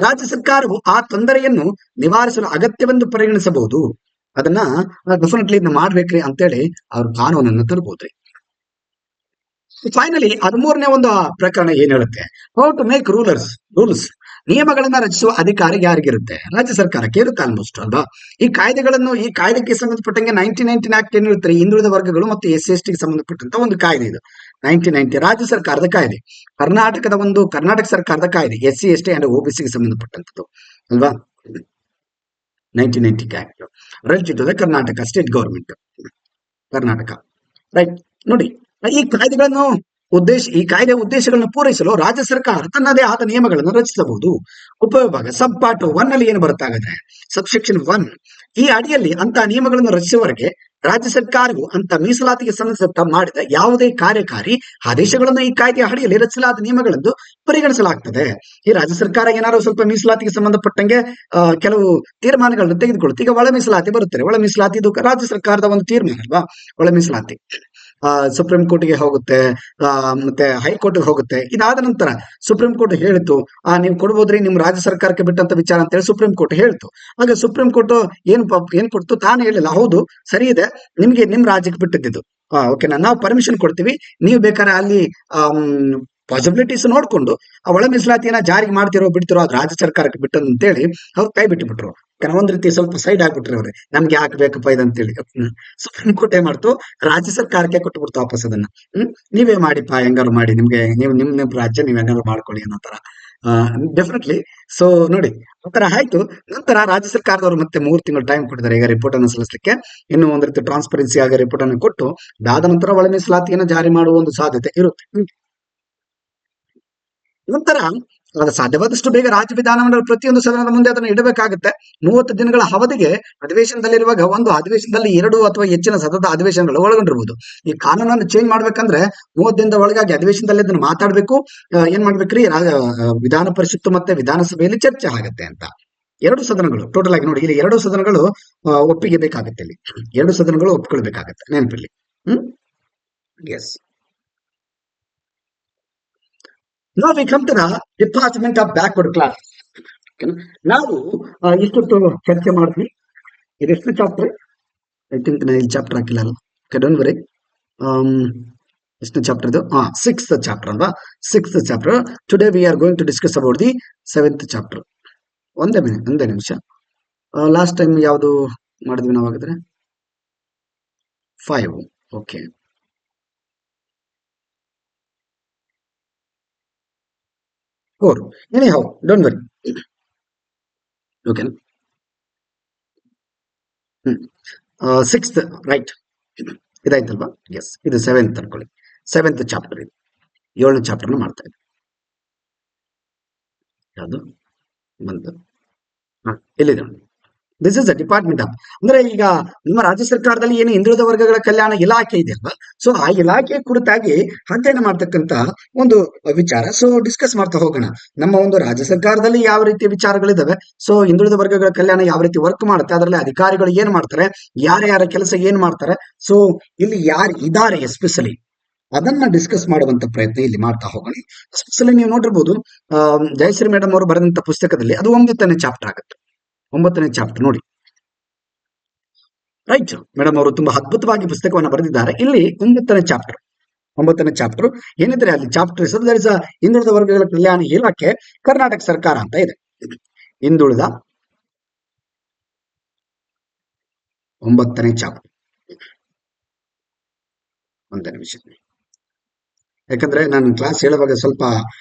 ರಾಜ್ಯ ಸರ್ಕಾರವು ಆ ತೊಂದರೆಯನ್ನು ನಿವಾರಿಸಲು ಅಗತ್ಯವೆಂದು ಪರಿಗಣಿಸಬಹುದು. ಅದನ್ನ ಡೆಫಿನೆಟ್ಲಿ ಇದನ್ನ ಮಾಡ್ಬೇಕ್ರಿ ಅಂತೇಳಿ ಅವ್ರು ಕಾನೂನನ್ನು ತರಬಹುದ್ರಿ. ಫೈನಲಿ 13ನೇ ಒಂದು ಪ್ರಕರಣ ಏನ್ ಹೇಳುತ್ತೆ, ಹೌ ಟು ಮೇಕ್ ರೂಲ್ಸ್. ನಿಯಮಗಳನ್ನ ರಚಿಸುವ ಅಧಿಕಾರ ಯಾರಿಗಿರುತ್ತೆ? ರಾಜ್ಯ ಸರ್ಕಾರಕ್ಕೆ ಇರುತ್ತೆ ಆಲ್ಮೋಸ್ಟ್ ಅಲ್ವಾ. ಈ ಕಾಯ್ದೆಗೆ ಸಂಬಂಧಪಟ್ಟಂಗೆ 1919 ಆಕ್ಟ್ ಏನಿರುತ್ತೆ, ಹಿಂದುಳಿದ ವರ್ಗಗಳು ಮತ್ತು SC/ST ಗೆ ಸಂಬಂಧಪಟ್ಟಂತ ಒಂದು ಕಾಯ್ದೆ ಇದು 1990 ರಾಜ್ಯ ಸರ್ಕಾರದ ಕಾಯ್ದೆ. ಕರ್ನಾಟಕ ಸರ್ಕಾರದ ಕಾಯ್ದೆ SC/ST ಅಂಡ್ OBC ಗೆ ಸಂಬಂಧಪಟ್ಟಂತದ್ದು ಅಲ್ವಾ. 1990 act related to the Karnataka state government, Karnataka. Right, ನೋಡಿ ಈ ಕಾಯ್ದೆ ಉದ್ದೇಶಗಳನ್ನು ಪೂರೈಸಲು ರಾಜ್ಯ ಸರ್ಕಾರ ತನ್ನದೇ ಆದ ನಿಯಮಗಳನ್ನು ರಚಿಸಬಹುದು. ಉಪವಿಭಾಗ ಸಬ್ ಪಾರ್ಟ್ 1 ನಲ್ಲಿ ಏನು ಬರುತ್ತಾಗತ್ತೆ, ಸಬ್ಸೆಕ್ಷನ್ 1, ಈ ಅಡಿಯಲ್ಲಿ ಅಂತ ನಿಯಮಗಳನ್ನು ರಚಿಸುವವರೆಗೆ ರಾಜ್ಯ ಸರ್ಕಾರವು ಅಂತ ಮೀಸಲಾತಿಗೆ ಸಂಬಂಧಿಸಿದ ಮಾಡಿದ ಯಾವುದೇ ಕಾರ್ಯಕಾರಿ ಆದೇಶಗಳನ್ನು ಈ ಕಾಯ್ದೆಯ ಅಡಿಯಲ್ಲಿ ರಚಿಸಲಾದ ನಿಯಮಗಳೆಂದು ಪರಿಗಣಿಸಲಾಗ್ತದೆ. ಈ ರಾಜ್ಯ ಸರ್ಕಾರ ಏನಾದ್ರು ಸ್ವಲ್ಪ ಮೀಸಲಾತಿಗೆ ಸಂಬಂಧಪಟ್ಟಂಗೆ ಕೆಲವು ತೀರ್ಮಾನಗಳನ್ನು ತೆಗೆದುಕೊಳ್ಳುತ್ತೆ. ಈಗ ಒಳ ಮೀಸಲಾತಿ ಬರುತ್ತದೆ, ಒಳ ಮೀಸಲಾತಿ ಇದು ರಾಜ್ಯ ಸರ್ಕಾರದ ಒಂದು ತೀರ್ಮಾನ ಅಲ್ವಾ. ಒಳ ಮೀಸಲಾತಿ ಸುಪ್ರೀಂ ಕೋರ್ಟ್ಗೆ ಹೋಗುತ್ತೆ, ಮತ್ತೆ ಹೈಕೋರ್ಟ್ಗೆ ಹೋಗುತ್ತೆ. ಇದಾದ ನಂತರ ಸುಪ್ರೀಂ ಕೋರ್ಟ್ ಹೇಳಿತು ನೀವು ಕೊಡ್ಬೋದ್ರಿ, ನಿಮ್ ರಾಜ್ಯ ಸರ್ಕಾರಕ್ಕೆ ಬಿಟ್ಟಂತ ವಿಚಾರ ಅಂತ ಹೇಳಿ ಸುಪ್ರೀಂ ಕೋರ್ಟ್ ಹೇಳ್ತು. ಆಗ ಸುಪ್ರೀಂ ಕೋರ್ಟ್ ಏನ್ ಕೊಡ್ತು, ತಾನು ಹೇಳಿಲ್ಲ, ಹೌದು ಸರಿ ಇದೆ, ನಿಮ್ ರಾಜ್ಯಕ್ಕೆ ಬಿಟ್ಟಿದ್ದು, ಓಕೆನಾ, ನಾವು ಪರ್ಮಿಷನ್ ಕೊಡ್ತೀವಿ, ನೀವು ಬೇಕಾದ್ರೆ ಅಲ್ಲಿ ಪಾಸಿಬಿಲಿಟೀಸ್ ನೋಡ್ಕೊಂಡು ಆ ಒಳ ಮೀಸಲಾತಿಯನ್ನ ಜಾರಿಗೆ ಮಾಡ್ತಿರೋ ಬಿಡ್ತಿರೋ ಅದು ರಾಜ್ಯ ಸರ್ಕಾರಕ್ಕೆ ಬಿಟ್ಟದ್ದು ಅಂತೇಳಿ ಅವ್ರು ಕೈ ಬಿಟ್ಟು ಒಂದ್ ರೀತಿ ಸ್ವಲ್ಪ ಸೈಡ್ ಆಗ್ಬಿಟ್ರಿ ಅವ್ರೆ, ನಮ್ಗೆ ಹಾಕ್ಬೇಕಪ್ಪ ಇದಂತೇಳಿ. ಸುಪ್ರೀಂ ಕೋರ್ಟ್ ಏನ್ ಮಾಡ್ತು, ರಾಜ್ಯ ಸರ್ಕಾರಕ್ಕೆ ಕೊಟ್ಟು ವಾಪಸ್ ಅದನ್ನ. ನೀವೇ ಮಾಡಿಪ್ಪ, ಹೆಂಗಾರು ಮಾಡಿ, ನಿಮ್ ರಾಜ್ಯ ನೀವ್ ಹೆಂಗಾರು ಮಾಡ್ಕೊಳ್ಳಿ ಅನ್ನೋ ತರ. ಡೆಫಿನೆಟ್ಲಿ. ಸೊ ನೋಡಿ, ಆತರ ಆಯ್ತು. ನಂತರ ರಾಜ್ಯ ಸರ್ಕಾರದವರು ಮತ್ತೆ 3 ತಿಂಗಳು ಟೈಮ್ ಕೊಟ್ಟಿದ್ದಾರೆ ಈಗ ರಿಪೋರ್ಟ್ ಅನ್ನು ಸಲ್ಲಿಸಲಿಕ್ಕೆ. ಇನ್ನು ಒಂದ್ ರೀತಿ ಟ್ರಾನ್ಸ್ಪರೆನ್ಸಿ ಆಗಿ ರಿಪೋರ್ಟ್ ಅನ್ನು ಕೊಟ್ಟು ಅದಾದ ನಂತರ ಒಳ ಮೀಸಲಾತಿಯನ್ನು ಜಾರಿ ಮಾಡುವ ಒಂದು ಸಾಧ್ಯತೆ ಇರುತ್ತೆ. ನಂತರ ಸಾಧ್ಯವಾದಷ್ಟು ಬೇಗ ರಾಜ್ಯ ವಿಧಾನಮಂಡಲ ಪ್ರತಿಯೊಂದು ಸದನದ ಮುಂದೆ ಅದನ್ನು ಇಡಬೇಕಾಗುತ್ತೆ. 30 ದಿನಗಳ ಅವಧಿಗೆ ಅಧಿವೇಶನದಲ್ಲಿರುವಾಗ ಒಂದು ಅಧಿವೇಶನದಲ್ಲಿ 2 ಅಥವಾ ಹೆಚ್ಚಿನ ಸತತ ಅಧಿವೇಶನಗಳು ಒಳಗೊಂಡಿರಬಹುದು. ಈ ಕಾನೂನನ್ನು ಚೇಂಜ್ ಮಾಡ್ಬೇಕಂದ್ರೆ 30 ದಿನದ ಒಳಗಾಗಿ ಅಧಿವೇಶನದಲ್ಲಿ ಅದನ್ನು ಮಾತಾಡ್ಬೇಕು. ಏನ್ ಮಾಡ್ಬೇಕ್ರಿ, ವಿಧಾನ ಪರಿಷತ್ತು ಮತ್ತೆ ವಿಧಾನಸಭೆಯಲ್ಲಿ ಚರ್ಚೆ ಆಗತ್ತೆ ಅಂತ. 2 ಸದನಗಳು ಟೋಟಲ್ ಆಗಿ ನೋಡಿ, ಇಲ್ಲಿ 2 ಸದನಗಳು ಒಪ್ಪಿಗೆ ಬೇಕಾಗುತ್ತೆ. ಇಲ್ಲಿ 2 ಸದನಗಳು ಒಪ್ಕೊಳ್ಬೇಕಾಗತ್ತೆ, ನೆನಪಿರ್ಲಿ. S. Now we come to the Department of Backward Class. ನಾವು ಇಷ್ಟೊತ್ತು ಚರ್ಚೆ ಮಾಡಿದ್ವಿ. ಇದೆಷ್ಟು ಚಾಪ್ಟರ್? ಐ ಥಿಂಕ್ ನಾ ಇಲ್ಲಿ ಚಾಪ್ಟರ್ ಹಾಕಿಲ್ಲ ಅಲ್ಲ. Don't worry. ಎಷ್ಟು ಚಾಪ್ಟರ್ ಇದು? 6th ಚಾಪ್ಟರ್ ಅಲ್ವಾ. 6th chapter. Today we are going to discuss about the 7th chapter. ಒಂದೇ ನಿಮಿಷ. ಲಾಸ್ಟ್ ಟೈಮ್ ಯಾವುದು ಮಾಡಿದ್ವಿ ನಾವು ಹಾಗಾದ್ರೆ? 5. Okay. Anyhow, don't worry. Okay. 6th, right? ಇದಾಯ್ತಲ್ವಾ? ಎಸ್, ಇದು 7th ಅನ್ಕೊಳ್ಳಿ. 7th ಚಾಪ್ಟರ್ ಇದು. 7ನೇ ಚಾಪ್ಟರ್ನ ಮಾಡ್ತಾ ಇದ್ದೆ. ಯಾವುದು ಬಂತು? ಎಲ್ಲಿದೆ? This is the department of, ಅಂದ್ರೆ ಈಗ ನಿಮ್ಮ ರಾಜ್ಯ ಸರ್ಕಾರದಲ್ಲಿ ಏನು ಹಿಂದುಳಿದ ವರ್ಗಗಳ ಕಲ್ಯಾಣ ಇಲಾಖೆ ಇದೆ ಅಲ್ವಾ, ಸೊ ಆ ಇಲಾಖೆ ಕುರಿತಾಗಿ ಅಧ್ಯಯನ ಮಾಡ್ತಕ್ಕಂತ ಒಂದು ವಿಚಾರ. ಸೊ ಡಿಸ್ಕಸ್ ಮಾಡ್ತಾ ಹೋಗೋಣ. ನಮ್ಮ ಒಂದು ರಾಜ್ಯ ಸರ್ಕಾರದಲ್ಲಿ ಯಾವ ರೀತಿಯ ವಿಚಾರಗಳಿದಾವೆ, ಸೊ ಹಿಂದುಳಿದ ವರ್ಗಗಳ ಕಲ್ಯಾಣ ಯಾವ ರೀತಿ ವರ್ಕ್ ಮಾಡುತ್ತೆ, ಅದರಲ್ಲಿ ಅಧಿಕಾರಿಗಳು ಏನ್ ಮಾಡ್ತಾರೆ, ಯಾರ್ಯಾರ ಕೆಲಸ ಏನ್ ಮಾಡ್ತಾರೆ, ಸೊ ಇಲ್ಲಿ ಯಾರು ಇದ್ದಾರೆ ಎಸ್ಪೆಷಲಿ ಅದನ್ನ ಡಿಸ್ಕಸ್ ಮಾಡುವಂತ ಪ್ರಯತ್ನ ಇಲ್ಲಿ ಮಾಡ್ತಾ ಹೋಗೋಣ. ಎಸ್ಪೆಷಲಿ ನೀವು ನೋಡಿರ್ಬೋದು, ಜಯಶ್ರೀ ಮೇಡಮ್ ಅವರು ಬರೆದಂತ ಪುಸ್ತಕದಲ್ಲಿ ಅದು 9ನೇ ಚಾಪ್ಟರ್ ಆಗುತ್ತೆ. 9ನೇ ಚಾಪ್ಟರ್ ನೋಡಿ. ರೈಟ್, ಮೇಡಮ್ ಅವರು ತುಂಬಾ ಅದ್ಭುತವಾಗಿ ಪುಸ್ತಕವನ್ನು ಬರೆದಿದ್ದಾರೆ. ಇಲ್ಲಿ 9ನೇ ಚಾಪ್ಟರ್ ಏನಿದ್ರೆ ಅಲ್ಲಿ ಚಾಪ್ಟರ್ ಹೆಸರು ಹಿಂದುಳಿದ ವರ್ಗಗಳ ಕಲ್ಯಾಣ ಇಲಾಖೆ ಕರ್ನಾಟಕ ಸರ್ಕಾರ ಅಂತ ಇದೆ. ಹಿಂದುಳಿದ 9ನೇ ಚಾಪ್ಟರ್. ಒಂದೇ ನಿಮಿಷ, ಯಾಕಂದ್ರೆ ನಾನು ಕ್ಲಾಸ್ ಹೇಳುವಾಗ ಸ್ವಲ್ಪ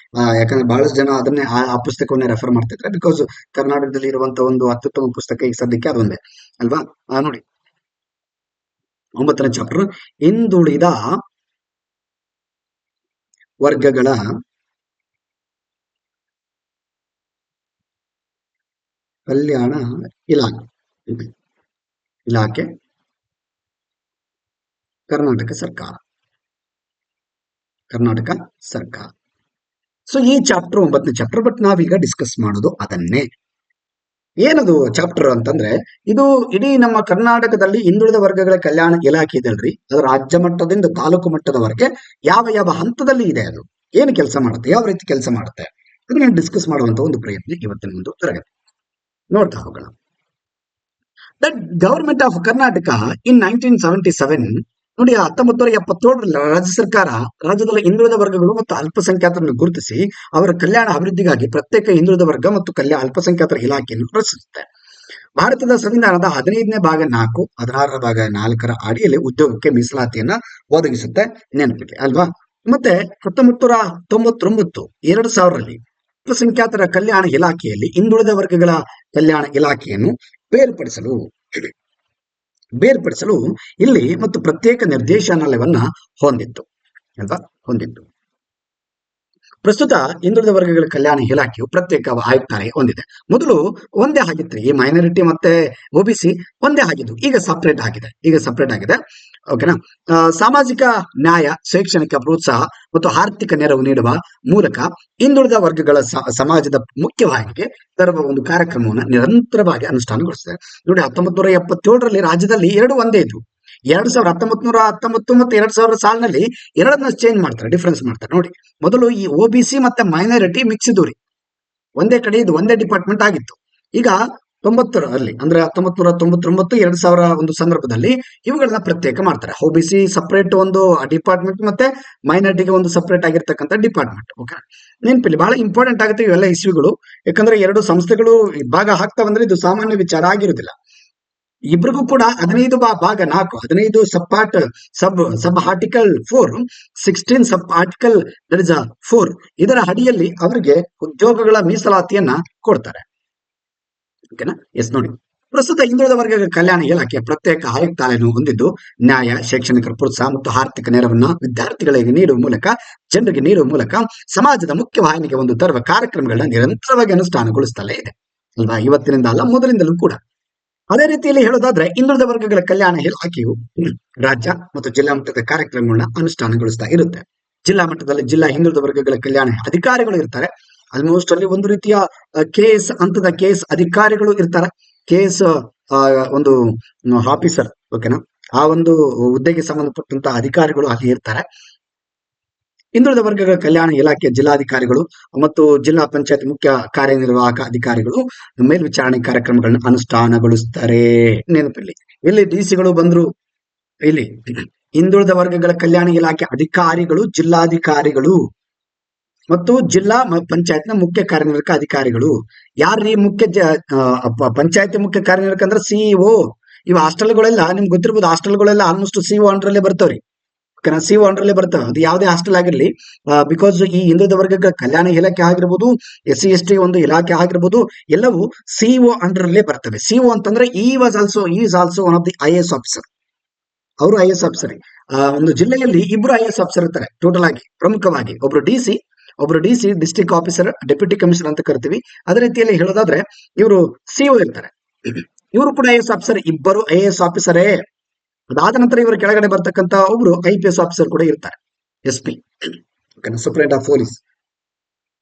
ಯಾಕಂದ್ರೆ ಬಹಳಷ್ಟು ಜನ ಅದನ್ನೇ ಆ ಪುಸ್ತಕವನ್ನೇ ರೆಫರ್ ಮಾಡ್ತಿದ್ರೆ, ಬಿಕಾಸ್ ಕರ್ನಾಟಕದಲ್ಲಿ ಇರುವಂತ ಒಂದು ಅತ್ಯುತ್ತಮ ಪುಸ್ತಕ ಈಗ ಸದ್ಯಕ್ಕೆ ಅದೊಂದೇ ಅಲ್ವಾ. ನೋಡಿ 9ನೇ ಚಾಪ್ಟರ್ ಹಿಂದುಳಿದ ವರ್ಗಗಳ ಕಲ್ಯಾಣ ಇಲಾಖೆ ಇಲಾಖೆ ಕರ್ನಾಟಕ ಸರ್ಕಾರ. ಕರ್ನಾಟಕ ಸರ್ಕಾರ. ಸೊ ಈ ಚಾಪ್ಟರ್ 9ನೇ ಚಾಪ್ಟರ್. ಬಟ್ ನಾವೀಗ ಡಿಸ್ಕಸ್ ಮಾಡೋದು ಅದನ್ನೇ. ಏನದು ಚಾಪ್ಟರ್ ಅಂತಂದ್ರೆ, ಇದು ಇಡೀ ನಮ್ಮ ಕರ್ನಾಟಕದಲ್ಲಿ ಹಿಂದುಳಿದ ವರ್ಗಗಳ ಕಲ್ಯಾಣ ಇಲಾಖೆ ಇದೆಲ್ರಿ, ಅದು ರಾಜ್ಯ ಮಟ್ಟದಿಂದ ತಾಲೂಕು ಮಟ್ಟದವರೆಗೆ ಯಾವ ಯಾವ ಹಂತದಲ್ಲಿ ಇದೆ, ಅದು ಏನು ಕೆಲಸ ಮಾಡುತ್ತೆ, ಯಾವ ರೀತಿ ಕೆಲಸ ಮಾಡುತ್ತೆ, ಅದನ್ನ ಡಿಸ್ಕಸ್ ಮಾಡುವಂತ ಒಂದು ಪ್ರಯತ್ನ ಇವತ್ತಿನ ಒಂದು ತರಗತಿ. ನೋಡ್ತಾ ಹೋಗೋಣ. ದಟ್ ಗವರ್ಮೆಂಟ್ ಆಫ್ ಕರ್ನಾಟಕ ಇನ್ 1977, ನೋಡಿ 1977ರಲ್ಲಿ ರಾಜ್ಯ ಸರ್ಕಾರ ರಾಜ್ಯದಲ್ಲಿ ಹಿಂದುಳಿದ ವರ್ಗಗಳು ಮತ್ತು ಅಲ್ಪಸಂಖ್ಯಾತರನ್ನು ಗುರುತಿಸಿ ಅವರ ಕಲ್ಯಾಣ ಅಭಿವೃದ್ಧಿಗಾಗಿ ಪ್ರತ್ಯೇಕ ಹಿಂದುಳಿದ ವರ್ಗ ಮತ್ತು ಅಲ್ಪಸಂಖ್ಯಾತರ ಇಲಾಖೆಯನ್ನು ರಚಿಸುತ್ತೆ. ಭಾರತದ ಸಂವಿಧಾನದ 15ನೇ ಭಾಗ 4, 16ರ ಭಾಗ 4ರ ಅಡಿಯಲ್ಲಿ ಉದ್ಯೋಗಕ್ಕೆ ಮೀಸಲಾತಿಯನ್ನ ಒದಗಿಸುತ್ತೆ, ನೆನಪಿದೆ ಅಲ್ವಾ. ಮತ್ತೆ 1999 2000ರಲ್ಲಿ ಅಲ್ಪಸಂಖ್ಯಾತರ ಕಲ್ಯಾಣ ಇಲಾಖೆಯಲ್ಲಿ ಹಿಂದುಳಿದ ವರ್ಗಗಳ ಕಲ್ಯಾಣ ಇಲಾಖೆಯನ್ನು ಬೇರ್ಪಡಿಸಲು ಇಲ್ಲಿ ಮತ್ತು ಪ್ರತ್ಯೇಕ ನಿರ್ದೇಶನಾಲಯವನ್ನ ಹೊಂದಿತ್ತು. ಪ್ರಸ್ತುತ ಹಿಂದುಳಿದ ವರ್ಗಗಳ ಕಲ್ಯಾಣ ಇಲಾಖೆಯು ಪ್ರತ್ಯೇಕ ಆಯುಕ್ತಾಲಯ ಹೊಂದಿದೆ. ಮೊದಲು ಒಂದೇ ಆಗಿತ್ತು, ಈ ಮೈನಾರಿಟಿ ಮತ್ತೆ ಒಬಿಸಿ ಒಂದೇ ಆಗಿದ್ದು, ಈಗ ಸಪರೇಟ್ ಆಗಿದೆ. ಓಕೆನಾ. ಸಾಮಾಜಿಕ ನ್ಯಾಯ, ಶೈಕ್ಷಣಿಕ ಪ್ರೋತ್ಸಾಹ ಮತ್ತು ಆರ್ಥಿಕ ನೆರವು ನೀಡುವ ಮೂಲಕ ಹಿಂದುಳಿದ ವರ್ಗಗಳ ಸಮಾಜದ ಮುಖ್ಯವಾಹಿನಿಗೆ ತರುವ ಒಂದು ಕಾರ್ಯಕ್ರಮವನ್ನು ನಿರಂತರವಾಗಿ ಅನುಷ್ಠಾನಗೊಳಿಸಿದೆ. ನೋಡಿ 1977ರಲ್ಲಿ ರಾಜ್ಯದಲ್ಲಿ ಎರಡು ಒಂದೇ ಇದ್ವು. 1919 ಮತ್ತು 2000 ಸಾಲಿನಲ್ಲಿ ಎರಡನ್ನ ಚೇಂಜ್ ಮಾಡ್ತಾರೆ, ಡಿಫ್ರೆನ್ಸ್ ಮಾಡ್ತಾರೆ. ನೋಡಿ, ಮೊದಲು ಈ ಒಬಿಸಿ ಮತ್ತೆ ಮೈನಾರಿಟಿ ಮಿಕ್ಸ್ ಇದ್ವು ರೀ, ಒಂದೇ ಕಡೆ ಇದು ಒಂದೇ ಡಿಪಾರ್ಟ್ಮೆಂಟ್ ಆಗಿತ್ತು. ಈಗ 90ರಲ್ಲಿ ಅಂದ್ರೆ 1999 2000 ಒಂದು ಸಂದರ್ಭದಲ್ಲಿ ಇವುಗಳನ್ನ ಪ್ರತ್ಯೇಕ ಮಾಡ್ತಾರೆ. ಒಬಿಸಿ ಸಪರೇಟ್ ಒಂದು ಡಿಪಾರ್ಟ್ಮೆಂಟ್ ಮತ್ತೆ ಮೈನಾರಿಟಿಗೆ ಒಂದು ಸಪರೇಟ್ ಆಗಿರ್ತಕ್ಕಂಥ ಡಿಪಾರ್ಟ್ಮೆಂಟ್. ಓಕೆ, ನೆನಪಿಲ್ಲಿ ಬಹಳ ಇಂಪಾರ್ಟೆಂಟ್ ಆಗುತ್ತೆ ಇವೆಲ್ಲ ಇಶ್ಯೂಗಳು. ಯಾಕಂದ್ರೆ ಎರಡು ಸಂಸ್ಥೆಗಳು ಭಾಗ ಆಗ್ತಾವಂದ್ರೆ ಇದು ಸಾಮಾನ್ಯ ವಿಚಾರ ಆಗಿರುವುದಿಲ್ಲ. ಇಬ್ರಿಗೂ ಕೂಡ 15 ಭಾಗ 4, 15 ಸಬ್ ಆರ್ಟಿಕಲ್ 4, 16 ಸಬ್ ಆರ್ಟಿಕಲ್ 4 ಇದರ ಅಡಿಯಲ್ಲಿ ಅವರಿಗೆ ಉದ್ಯೋಗಗಳ ಮೀಸಲಾತಿಯನ್ನ ಕೊಡ್ತಾರೆ. ಓಕೆನಾ. ಎಸ್, ನೋಡಿ, ಪ್ರಸ್ತುತ ಹಿಂದುಳಿದ ವರ್ಗಗಳ ಕಲ್ಯಾಣ ಇಲಾಖೆ ಪ್ರತ್ಯೇಕ ಆಯುಕ್ತಾಲಯವನ್ನು ಹೊಂದಿದ್ದು ನ್ಯಾಯ, ಶೈಕ್ಷಣಿಕ ಪ್ರೋತ್ಸಾಹ ಮತ್ತು ಆರ್ಥಿಕ ನೆರವನ್ನ ವಿದ್ಯಾರ್ಥಿಗಳಿಗೆ ಜನರಿಗೆ ನೀಡುವ ಮೂಲಕ ಸಮಾಜದ ಮುಖ್ಯವಾಹಿನಿಗೆ ಒಂದು ತರುವ ಕಾರ್ಯಕ್ರಮಗಳನ್ನ ನಿರಂತರವಾಗಿ ಅನುಷ್ಠಾನಗೊಳಿಸುತ್ತಲೇ ಇದೆ ಅಲ್ವಾ. ಇವತ್ತಿನಿಂದ ಅಲ್ಲ, ಮೊದಲಿಂದಲೂ ಕೂಡ. ಅದೇ ರೀತಿಯಲ್ಲಿ ಹೇಳೋದಾದ್ರೆ ಹಿಂದುಳಿದ ವರ್ಗಗಳ ಕಲ್ಯಾಣ ಇಲಾಖೆಯು ರಾಜ್ಯ ಮತ್ತು ಜಿಲ್ಲಾ ಮಟ್ಟದ ಕಾರ್ಯಕ್ರಮಗಳನ್ನ ಅನುಷ್ಠಾನಗೊಳಿಸ್ತಾ ಇರುತ್ತೆ. ಜಿಲ್ಲಾ ಮಟ್ಟದಲ್ಲಿ ಜಿಲ್ಲಾ ಹಿಂದುಳಿದ ವರ್ಗಗಳ ಕಲ್ಯಾಣ ಅಧಿಕಾರಿಗಳು ಇರ್ತಾರೆ. ಆಲ್ಮೋಸ್ಟ್ ಅಲ್ಲಿ ಒಂದು ರೀತಿಯ ಹಂತದ ಕೇಸ್ ಅಧಿಕಾರಿಗಳು ಇರ್ತಾರೆ. ಕೇಸ್ ಒಂದು ಆಫೀಸರ್, ಓಕೆನಾ, ಆ ಒಂದು ಹುದ್ದೆಗೆ ಸಂಬಂಧಪಟ್ಟಂತ ಅಧಿಕಾರಿಗಳು ಅಲ್ಲಿ ಇರ್ತಾರೆ. ಹಿಂದುಳಿದ ವರ್ಗಗಳ ಕಲ್ಯಾಣ ಇಲಾಖೆಯ ಜಿಲ್ಲಾಧಿಕಾರಿಗಳು ಮತ್ತು ಜಿಲ್ಲಾ ಪಂಚಾಯತ್ ಮುಖ್ಯ ಕಾರ್ಯನಿರ್ವಾಹಕ ಅಧಿಕಾರಿಗಳು ಮೇಲ್ವಿಚಾರಣೆ ಕಾರ್ಯಕ್ರಮಗಳನ್ನ ಅನುಷ್ಠಾನಗೊಳಿಸ್ತಾರೆ. ನೆನಪಿಲ್ಲಿ ಇಲ್ಲಿ ಡಿಸಿಗಳು ಬಂದ್ರು. ಇಲ್ಲಿ ಹಿಂದುಳಿದ ವರ್ಗಗಳ ಕಲ್ಯಾಣ ಇಲಾಖೆ ಅಧಿಕಾರಿಗಳು ಜಿಲ್ಲಾಧಿಕಾರಿಗಳು ಮತ್ತು ಜಿಲ್ಲಾ ಪಂಚಾಯತ್ನ ಮುಖ್ಯ ಕಾರ್ಯನಿರ್ವಾಹಕ ಅಧಿಕಾರಿಗಳು. ಯಾರ್ರೀ ಪಂಚಾಯತ್ ಮುಖ್ಯ ಕಾರ್ಯನಿರ್ವಾಹಕ ಅಂದ್ರೆ ಸಿಇಒ. ಇವು ಹಾಸ್ಟೆಲ್ಗಳೆಲ್ಲ ನಿಮ್ಗೆ ಗೊತ್ತಿರ್ಬೋದು, ಹಾಸ್ಟೆಲ್ಗಳೆಲ್ಲ ಆಲ್ಮೋಸ್ಟ್ ಸಿಇಒ ಅಂಡರಲ್ಲೇ ಬರ್ತಾವ್ರಿ. ಸಿಇಒ ಅಂಡರಲ್ಲೇ ಬರ್ತವೆ. ಅದು ಯಾವುದೇ ಹಾಸ್ಟೆಲ್ ಆಗಿರ್ಲಿ, ಬಿಕಾಸ್ ಈ ಹಿಂದುಳಿದ ವರ್ಗಗಳ ಕಲ್ಯಾಣ ಇಲಾಖೆ ಆಗಿರ್ಬೋದು, SC/ST ಒಂದು ಇಲಾಖೆ ಆಗಿರ್ಬೋದು, ಎಲ್ಲವೂ ಸಿಇಒ ಅಂಡರಲ್ಲೇ ಬರ್ತವೆ. ಸಿಇಒ ಅಂತಂದ್ರೆ is also one of the IAS officer. ಅವರು IAS ಆಫೀಸರ್. ಒಂದು ಜಿಲ್ಲೆಯಲ್ಲಿ ಇಬ್ರು IAS ಆಫೀಸರ್ ಇರ್ತಾರೆ ಟೋಟಲ್ ಆಗಿ, ಪ್ರಮುಖವಾಗಿ. ಒಬ್ರು DC district officer, deputy commissioner ಅಂತ ಕರಿತೀವಿ. ಅದೇ ರೀತಿಯಲ್ಲಿ ಹೇಳೋದಾದ್ರೆ ಇವರು ಸಿಇಒ ಇರ್ತಾರೆ. ಇವರು ಕೂಡ IAS ಆಫೀಸರ್, ಇಬ್ಬರು IAS ಆಫೀಸರೇ. ಅದಾದ ನಂತರ ಇವರ ಕೆಳಗಡೆ ಬರ್ತಕ್ಕಂತ ಒಬ್ರು IPS ಆಫೀಸರ್ ಕೂಡ ಇರ್ತಾರೆ, SP, ಸೂಪರಿಂಟೆಂಡೆಂಟ್ ಆಫ್ ಪೊಲೀಸ್.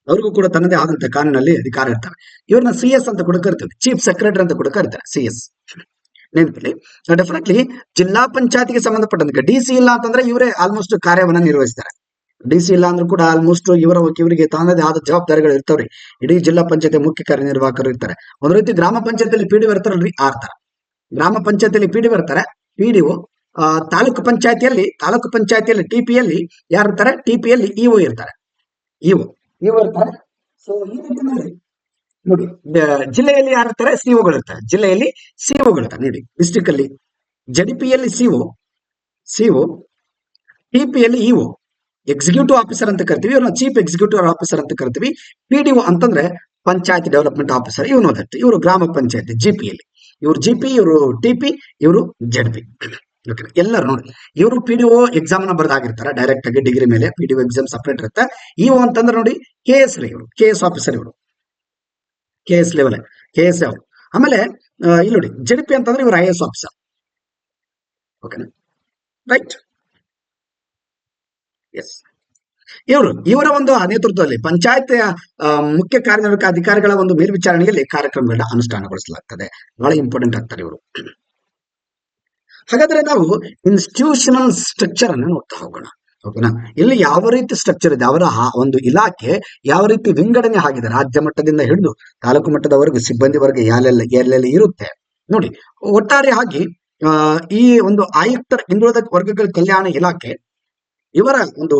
ಅವ್ರಿಗೂ ಕೂಡ ತನ್ನದೇ ಆದಂತಹ ಕಾನೂನಲ್ಲಿ ಅಧಿಕಾರ ಇರ್ತಾರೆ. ಇವ್ರನ್ನ CS ಅಂತ ಕೂಡ ಕರಿತೀವಿ, ಚೀಫ್ ಸೆಕ್ರೆಟರಿ ಅಂತ ಕೂಡ ಕರೀತಾರೆ, CS. ನೆನಪಿಲ್ಲಿ. ಡೆಫಿನೆಟ್ಲಿ ಜಿಲ್ಲಾ ಪಂಚಾಯತಿಗೆ ಸಂಬಂಧಪಟ್ಟಂತೆ DC ಇಲ್ಲ ಅಂತಂದ್ರೆ ಇವರೇ ಆಲ್ಮೋಸ್ಟ್ ಕಾರ್ಯವನ್ನ ನಿರ್ವಹಿಸ್ತಾರೆ. DC ಇಲ್ಲ ಅಂದ್ರೂ ಕೂಡ ಆಲ್ಮೋಸ್ಟ್ ಇವರಿಗೆ ತನ್ನದೇ ಆದ ಜವಾಬ್ದಾರಿಗಳು ಇರ್ತಾವ್ರಿ. ಇಡೀ ಜಿಲ್ಲಾ ಪಂಚಾಯತಿ ಮುಖ್ಯ ಕಾರ್ಯನಿರ್ವಾಹಕರು ಇರ್ತಾರೆ. ಒಂದು ರೀತಿ ಗ್ರಾಮ ಪಂಚಾಯತಿಯಲ್ಲಿ PDO ಇರ್ತಾರಲ್ರಿ, ಆರ್ತಾರ. ಗ್ರಾಮ ಪಂಚಾಯತಿಯಲ್ಲಿ PDO ಇರ್ತಾರೆ, PDO. ತಾಲೂಕು ಪಂಚಾಯತಿಯಲ್ಲಿ TPಯಲ್ಲಿ ಯಾರು ಇರ್ತಾರೆ, TPಯಲ್ಲಿ EO ಇರ್ತಾರೆ, EO ಇರ್ತಾರೆ. ಸೊ ಈ ರೀತಿ ನೋಡಿ, ಜಿಲ್ಲೆಯಲ್ಲಿ ಯಾರು ಇರ್ತಾರೆ, CO ಇರ್ತಾರೆ. ಜಿಲ್ಲೆಯಲ್ಲಿ CO ಇರ್ತಾರೆ. ನೋಡಿ, ಡಿಸ್ಟ್ರಿಕ್ಟ್ ಅಲ್ಲಿ JDPಯಲ್ಲಿ CO, TPಯಲ್ಲಿ EO, ಎಕ್ಸಿಕ್ಯೂಟಿವ್ ಆಫೀಸರ್ ಅಂತ ಕರಿತೀವಿ. ಇವ್ರನ್ನ ಚೀಫ್ ಎಕ್ಸಿಕ್ಯೂಟಿವ್ ಆಫೀಸರ್ ಅಂತ ಕರಿತೀವಿ. PDO ಅಂತಂದ್ರೆ ಪಂಚಾಯತ್ ಡೆವಲಪ್ಮೆಂಟ್ ಆಫೀಸರ್. ಇವರು ಗ್ರಾಮ ಪಂಚಾಯತ್ GPಯಲ್ಲಿ. ಇವರು GP, ಇವರು TP, ಇವರು ZP. ಎಲ್ಲರೂ ನೋಡಿ, ಇವರು PDO ಎಕ್ಸಾಮ್ ನ ಬರ್ದಾಗಿರ್ತಾರೆ ಡೈರೆಕ್ಟ್ ಆಗಿ. ಡಿಗ್ರಿ ಮೇಲೆ PDO ಎಕ್ಸಾಮ್ ಸಪರೇಟ್ ಇರುತ್ತೆ. EO ಅಂತಂದ್ರೆ ನೋಡಿ KS ರೀ, ಇವರು KS ಆಫೀಸರ್. ಇವರು KS ಲೆವೆಲ್, KS ಅವರು. ಆಮೇಲೆ ಇಲ್ಲಿ ನೋಡಿ ಜೆಡಿಪಿ ಅಂತಂದ್ರೆ ಇವರು ಐ ಎಸ್ ಆಫೀಸರ್. ಓಕೆನಾ, ರೈಟ್. ಎಸ್, ಇವರ ಒಂದು ನೇತೃತ್ವದಲ್ಲಿ ಪಂಚಾಯತ್ ಮುಖ್ಯ ಕಾರ್ಯನಿರ್ವಾಹಕ ಅಧಿಕಾರಿಗಳ ಒಂದು ಮೇಲ್ವಿಚಾರಣೆಯಲ್ಲಿ ಕಾರ್ಯಕ್ರಮಗಳನ್ನ ಅನುಷ್ಠಾನಗೊಳಿಸಲಾಗ್ತದೆ. ಬಹಳ ಇಂಪಾರ್ಟೆಂಟ್ ಆಗ್ತಾರೆ ಇವರು. ಹಾಗಾದ್ರೆ ನಾವು ಇನ್ಸ್ಟಿಟ್ಯೂಷನಲ್ ಸ್ಟ್ರಕ್ಚರ್ ಅನ್ನು ನೋಡ್ತಾ ಹೋಗೋಣ. ಓಕೆನಾ, ಇಲ್ಲಿ ಯಾವ ರೀತಿ ಸ್ಟ್ರಕ್ಚರ್ ಇದೆ, ಅವರ ಒಂದು ಇಲಾಖೆ ಯಾವ ರೀತಿ ವಿಂಗಡಣೆ ಆಗಿದೆ, ರಾಜ್ಯ ಮಟ್ಟದಿಂದ ಹಿಡಿದು ತಾಲೂಕು ಮಟ್ಟದವರೆಗೂ ಸಿಬ್ಬಂದಿ ವರ್ಗ ಎಲ್ಲೆಲ್ಲಿ ಇರುತ್ತೆ ನೋಡಿ. ಒಟ್ಟಾರೆ ಆಗಿ ಈ ಒಂದು ಆಯುಕ್ತರ ಹಿಂದುಳಿದ ವರ್ಗಗಳ ಕಲ್ಯಾಣ ಇಲಾಖೆ, ಇವರ ಒಂದು